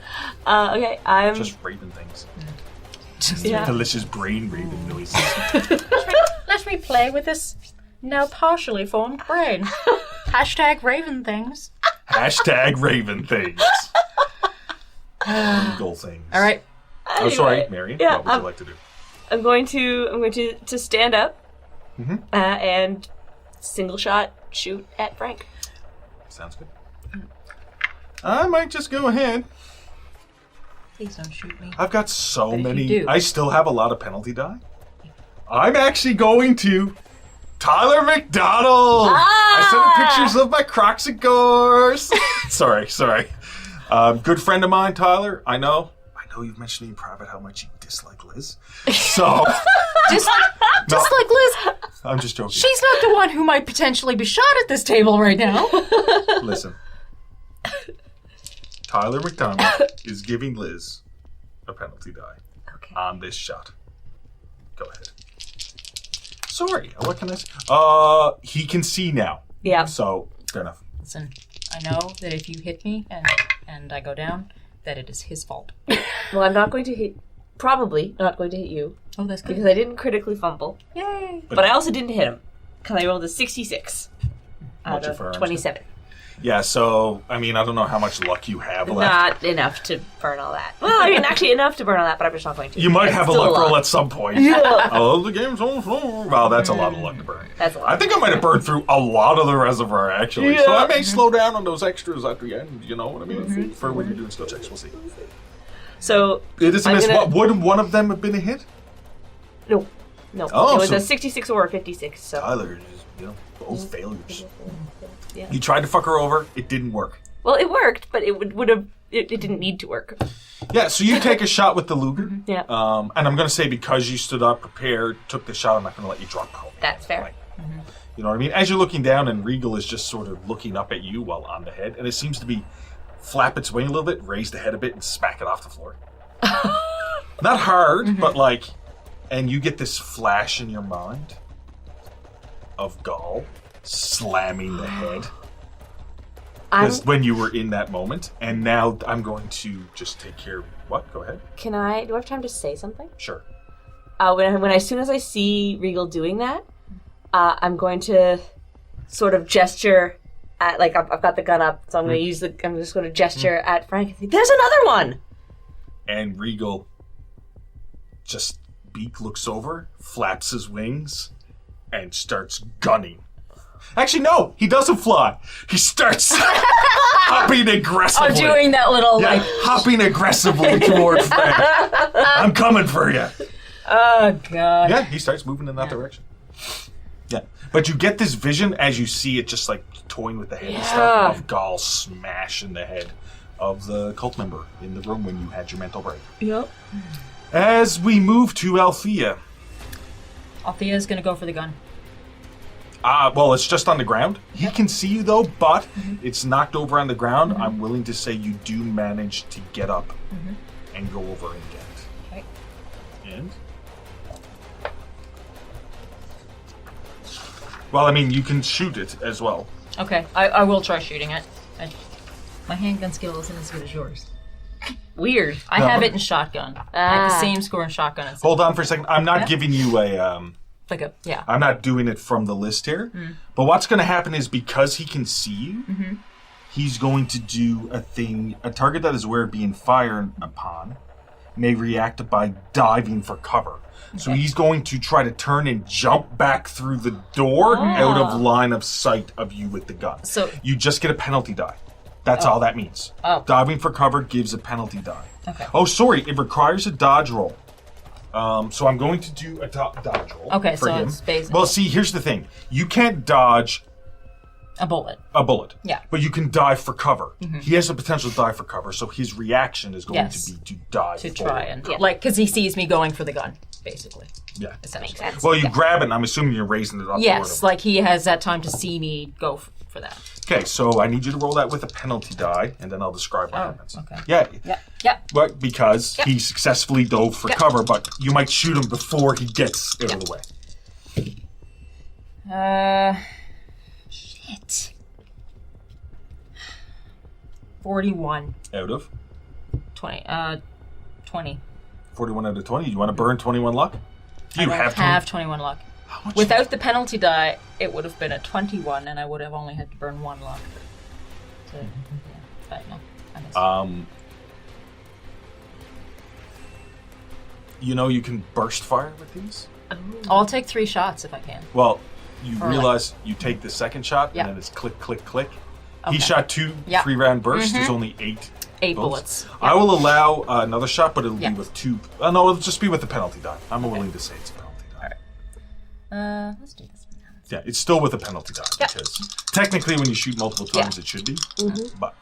Speaker 6: Okay, I'm.
Speaker 3: just raven things.
Speaker 6: Yeah.
Speaker 3: Delicious brain raven noises.
Speaker 4: Let me play with this now partially formed brain. Hashtag Raven things.
Speaker 3: Hashtag raven things. Regal things.
Speaker 4: All right.
Speaker 3: Oh, sorry,
Speaker 6: Anyway,
Speaker 3: Marion.
Speaker 6: yeah,
Speaker 3: what would you like to do?
Speaker 6: I'm going to stand up and single shot shoot at Frank.
Speaker 3: Sounds good. I might just go ahead.
Speaker 4: Please don't shoot me.
Speaker 3: I've got so
Speaker 4: But if you
Speaker 3: many.
Speaker 4: do-
Speaker 3: I still have a lot of penalty die. I'm actually going to Tyler McDonald. I sent him pictures of my Crocs and Gores. sorry. Good friend of mine, Tyler. I know you've mentioned in private how much you dislike Liz. So
Speaker 4: Dislike Liz.
Speaker 3: I'm just joking.
Speaker 4: She's not the one who might potentially be shot at this table right now.
Speaker 3: Listen. Tyler McDonald is giving Liz a penalty die on this shot. Go ahead. Sorry, what can I say? He can see now.
Speaker 6: Yeah.
Speaker 3: So, fair enough.
Speaker 4: Listen, I know that if you hit me and I go down, that it is his fault.
Speaker 6: Well, I'm not going to hit... Probably not going to hit you.
Speaker 4: Oh, that's good.
Speaker 6: Because I didn't critically fumble.
Speaker 4: Yay!
Speaker 6: But I also didn't hit him. Because I rolled a 66 out
Speaker 3: What's your
Speaker 6: of 27.
Speaker 3: Yeah, so, I mean, I don't know how much luck you have left.
Speaker 6: Not enough to burn all that. Well, I mean, actually enough to burn all that, but I'm just not going to.
Speaker 3: You might
Speaker 6: It's
Speaker 3: have a
Speaker 6: still
Speaker 3: luck roll
Speaker 6: lot.
Speaker 3: at some point.
Speaker 6: Yeah.
Speaker 3: Oh, the game's almost over. Well, that's a lot of luck to burn.
Speaker 6: That's a lot.
Speaker 3: I think I might have burned through a lot of the reservoir, actually. So
Speaker 6: Yeah.
Speaker 3: I may slow down on those extras at the end, you know what I mean? For when you're doing skill checks, we'll see.
Speaker 6: So...
Speaker 3: It is a
Speaker 6: I'm
Speaker 3: miss.
Speaker 6: gonna-
Speaker 3: Would one of them have been a hit?
Speaker 6: No.
Speaker 3: Oh,
Speaker 6: it was
Speaker 3: so-
Speaker 6: a 66 or a 56, so...
Speaker 3: Tyler is, both failures.
Speaker 6: Yeah.
Speaker 3: You tried to fuck her over, it didn't work.
Speaker 6: Well, it worked, but it would have... It didn't need to work.
Speaker 3: Yeah, so you take a shot with the Luger.
Speaker 6: Yeah.
Speaker 3: And I'm going to say because you stood up, prepared, took the shot, I'm not going to let you drop out.
Speaker 6: That's fair.
Speaker 3: Right. You know what I mean? As you're looking down and Regal is just sort of looking up at you while on the head, and it seems to be flap its wing a little bit, raise the head a bit, and smack it off the floor. Not hard, but like... And you get this flash in your mind of Gaul slamming the head. When you were in that moment. And now I'm going to just take care of... What? Go ahead.
Speaker 6: Do I have time to say something?
Speaker 3: Sure.
Speaker 6: As soon as I see Regal doing that, I'm going to sort of gesture at, like, I've got the gun up, so I'm just going to gesture at Frank and say, "There's another one!"
Speaker 3: And Regal just looks over, flaps his wings, and starts gunning. Actually, no, he doesn't fly. He starts hopping aggressively.
Speaker 4: I'm doing that little,
Speaker 3: hopping aggressively toward Frank. I'm coming for you.
Speaker 4: Oh, God.
Speaker 3: Yeah, he starts moving in that direction. Yeah, but you get this vision as you see it just like toying with the head and stuff of Gaul smashing the head of the cult member in the room when you had your mental break.
Speaker 6: Yep.
Speaker 3: As we move to Althea.
Speaker 4: Althea's gonna go for the gun.
Speaker 3: Well, it's just on the ground. He can see you, though, but it's knocked over on the ground. I'm willing to say you do manage to get up and go over and get it.
Speaker 4: Okay.
Speaker 3: And? Well, I mean, you can shoot it as well.
Speaker 4: Okay, I will try shooting it. My handgun skill isn't as good as yours.
Speaker 6: Weird.
Speaker 4: I have it in shotgun. I have the same score in shotgun. As
Speaker 3: Hold on for a second. I'm not giving you a... I'm not doing it from the list here. But what's going to happen is because he can see you, he's going to do a thing. A target that is aware of being fired upon may react by diving for cover. So he's going to try to turn and jump back through the door out of line of sight of you with the gun.
Speaker 4: So
Speaker 3: you just get a penalty die. That's all that means. Diving for cover gives a penalty die.
Speaker 4: Okay.
Speaker 3: Oh, sorry. It requires a dodge roll. So I'm going to do a dodge roll.
Speaker 4: Okay,
Speaker 3: for
Speaker 4: so
Speaker 3: him.
Speaker 4: it's basically...
Speaker 3: Well, see, here's the thing. You can't dodge
Speaker 4: a bullet.
Speaker 3: Yeah. But you can dive for cover. He has the potential to dive for cover, so his reaction is going to be to dive
Speaker 4: to
Speaker 3: forward.
Speaker 4: try and because he sees me going for the gun, basically.
Speaker 3: Yeah.
Speaker 4: Does that make sense?
Speaker 3: Well, you grab it, and I'm assuming you're raising it up.
Speaker 4: Yes, like he has that time to see me go for that.
Speaker 3: Okay, so I need you to roll that with a penalty die, and then I'll describe what happens.
Speaker 4: Okay.
Speaker 3: Yeah. But because he successfully dove for cover, but you might shoot him before he gets out of the way.
Speaker 4: Shit. 41.
Speaker 3: Out of?
Speaker 4: 20. 20.
Speaker 3: 41 out of 20. You want to burn 21 luck?
Speaker 4: I don't have 21 luck. Without the penalty die, it would have been a 21, and I would have only had to burn 1 luck. So, but no, I missed.
Speaker 3: You know you can burst fire with these?
Speaker 4: I'll take 3 shots if I can.
Speaker 3: Well, you realize you take the second shot, and then it's click, click, click.
Speaker 4: Okay.
Speaker 3: He shot 2 3-round bursts. There's only 8
Speaker 4: bullets.
Speaker 3: I will allow another shot, but it'll be with 2. No, it'll just be with the penalty die. I'm willing to say it's a penalty die.
Speaker 4: Let's do this one now.
Speaker 3: Yeah, it's still with a penalty die because technically when you shoot multiple times it should be. But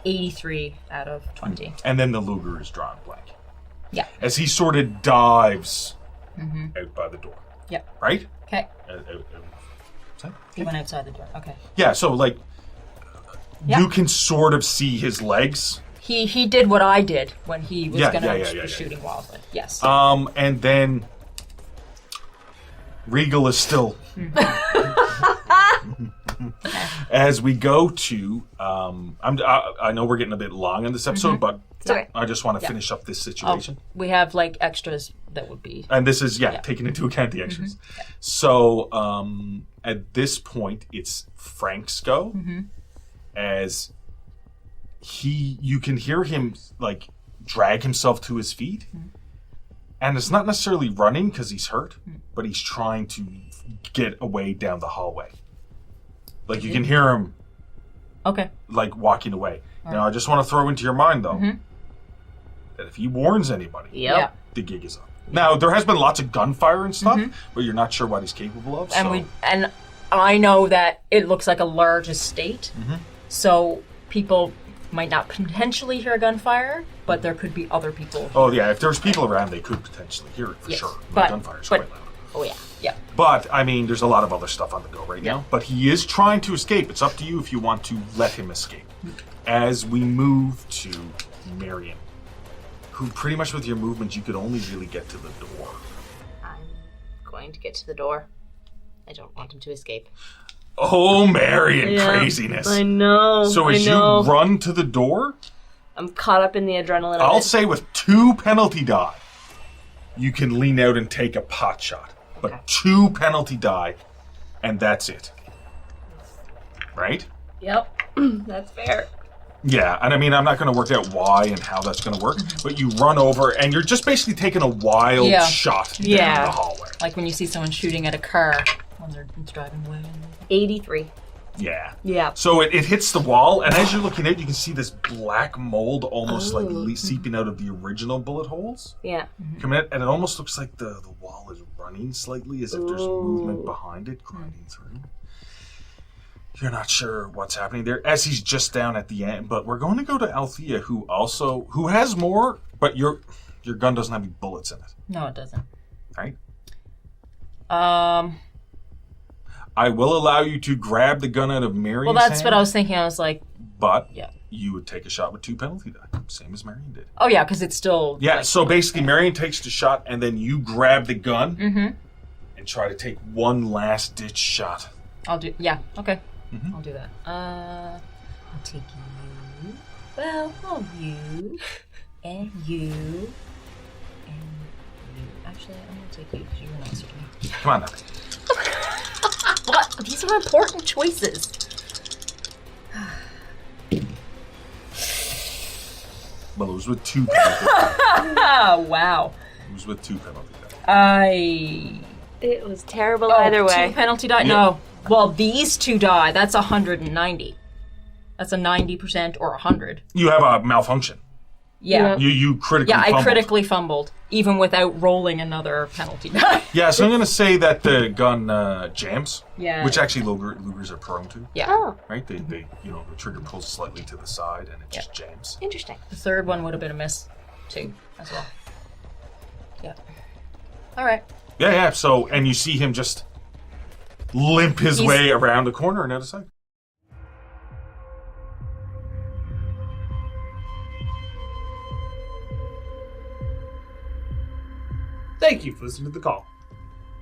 Speaker 4: 83 out of 20.
Speaker 3: And then the Luger is drawn blank.
Speaker 4: Yeah.
Speaker 3: As he sort of dives out by the door.
Speaker 4: Yep.
Speaker 3: Right?
Speaker 4: Okay.
Speaker 3: Sorry?
Speaker 4: He went outside the door. Okay.
Speaker 3: Yeah, so like you can sort of see his legs.
Speaker 4: He did what I did when he was going to be shooting wildly. Yes.
Speaker 3: And then Regal is still as we go to I know we're getting a bit long in this episode, but I just want to finish up this situation.
Speaker 4: We have like extras that would be,
Speaker 3: and this is taking into account the extras. So at this point, it's Frank's go, as you can hear him like drag himself to his feet, and it's not necessarily running because he's hurt, but he's trying to get away down the hallway. Like you can hear him, like walking away. Now I just want to throw into your mind though that if he warns anybody, the gig is up. Now there has been lots of gunfire and stuff, but you're not sure what he's capable of.
Speaker 4: And I know that it looks like a large estate, so people might not potentially hear gunfire, but there could be other people.
Speaker 3: Oh yeah, if there's people around, they could potentially hear it for sure. But gunfire's quite loud.
Speaker 4: Oh yeah.
Speaker 3: But I mean, there's a lot of other stuff on the go right now. But he is trying to escape. It's up to you if you want to let him escape. As we move to Marion, who pretty much with your movement you could only really get to the door.
Speaker 6: I'm going to get to the door. I don't want him to escape.
Speaker 3: Oh, Marion, craziness.
Speaker 6: I know.
Speaker 3: So as you run to the door,
Speaker 6: I'm caught up in the adrenaline.
Speaker 3: I'll say with 2 penalty die, you can lean out and take a pot shot. But 2 penalty die, and that's it. Right?
Speaker 6: Yep, that's fair.
Speaker 3: Yeah, and I mean, I'm not going to work out why and how that's going to work, but you run over, and you're just basically taking a wild shot down the hallway.
Speaker 4: Like when you see someone shooting at a car when they're driving away.
Speaker 6: 83.
Speaker 3: Yeah. So it hits the wall, and as you're looking out, you can see this black mold almost like seeping out of the original bullet holes.
Speaker 6: Yeah.
Speaker 3: Coming out, and it almost looks like the wall is running slightly, as if there's movement behind it, grinding through. You're not sure what's happening there, as he's just down at the end. But we're going to go to Althea, who has more, but your gun doesn't have any bullets in it.
Speaker 4: No, it doesn't.
Speaker 3: Right? I will allow you to grab the gun out of Marion's
Speaker 4: Well, that's
Speaker 3: hand,
Speaker 4: what I was thinking. I was like...
Speaker 3: But you would take a shot with 2 penalty die, same as Marion did.
Speaker 4: Oh, yeah, because it's still...
Speaker 3: Yeah, so basically Marion takes the shot, and then you grab the gun and try to take one last-ditch shot.
Speaker 4: I'll do... Yeah, okay. I'll do that. I'll take you. Well, you. And you. And you. Actually, I'm going to take you because you're nicer to me.
Speaker 3: Come on now.
Speaker 4: What? These are important choices.
Speaker 3: Well, it was with 2 penalty die.
Speaker 4: Wow.
Speaker 3: It was with 2 penalty die.
Speaker 6: It was terrible either way.
Speaker 4: 2 penalty die? No. Well, these 2 die. That's 190. That's a 90% or 100.
Speaker 3: You have a malfunction.
Speaker 4: Yeah.
Speaker 3: You critically fumbled.
Speaker 4: I critically fumbled, even without rolling another penalty die.
Speaker 3: Yeah, so I'm going to say that the gun jams.
Speaker 4: Yeah.
Speaker 3: Which actually Lugers are prone to.
Speaker 4: Yeah.
Speaker 6: Oh.
Speaker 3: Right? They the trigger pulls slightly to the side and it just jams.
Speaker 6: Interesting.
Speaker 4: The third one would have been a miss, too, as well. Yeah. All right.
Speaker 3: Yeah. So, and you see him just limp his way around the corner and out of sight.
Speaker 1: Thank you for listening to The Call.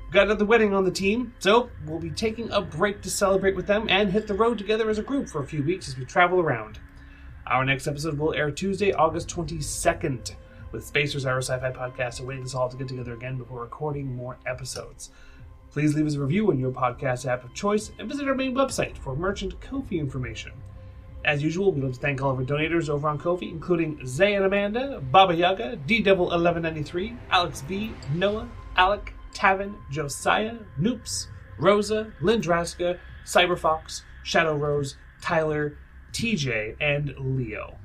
Speaker 1: We've got another wedding on the team, so we'll be taking a break to celebrate with them and hit the road together as a group for a few weeks as we travel around. Our next episode will air Tuesday, August 22nd, with Spacers, our sci-fi podcast, awaiting us all to get together again before recording more episodes. Please leave us a review on your podcast app of choice and visit our main website for merchant Ko-fi information. As usual, we'd like to thank all of our donators over on Ko-fi, including Zay and Amanda, Baba Yaga, D-Devil1193, Alex B, Noah, Alec, Tavin, Josiah, Noops, Rosa, Lindraska, Cyberfox, Shadow Rose, Tyler, TJ, and Leo.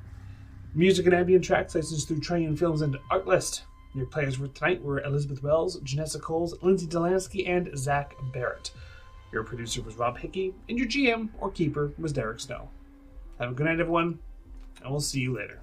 Speaker 1: Music and ambient tracks licensed through Train Films and Artlist. Your players for tonight were Elizabeth Wells, Janessa Coles, Lindsay Delansky, and Zach Barrett. Your producer was Rob Hickey, and your GM or keeper was Derek Snow. Have a good night, everyone, and we'll see you later.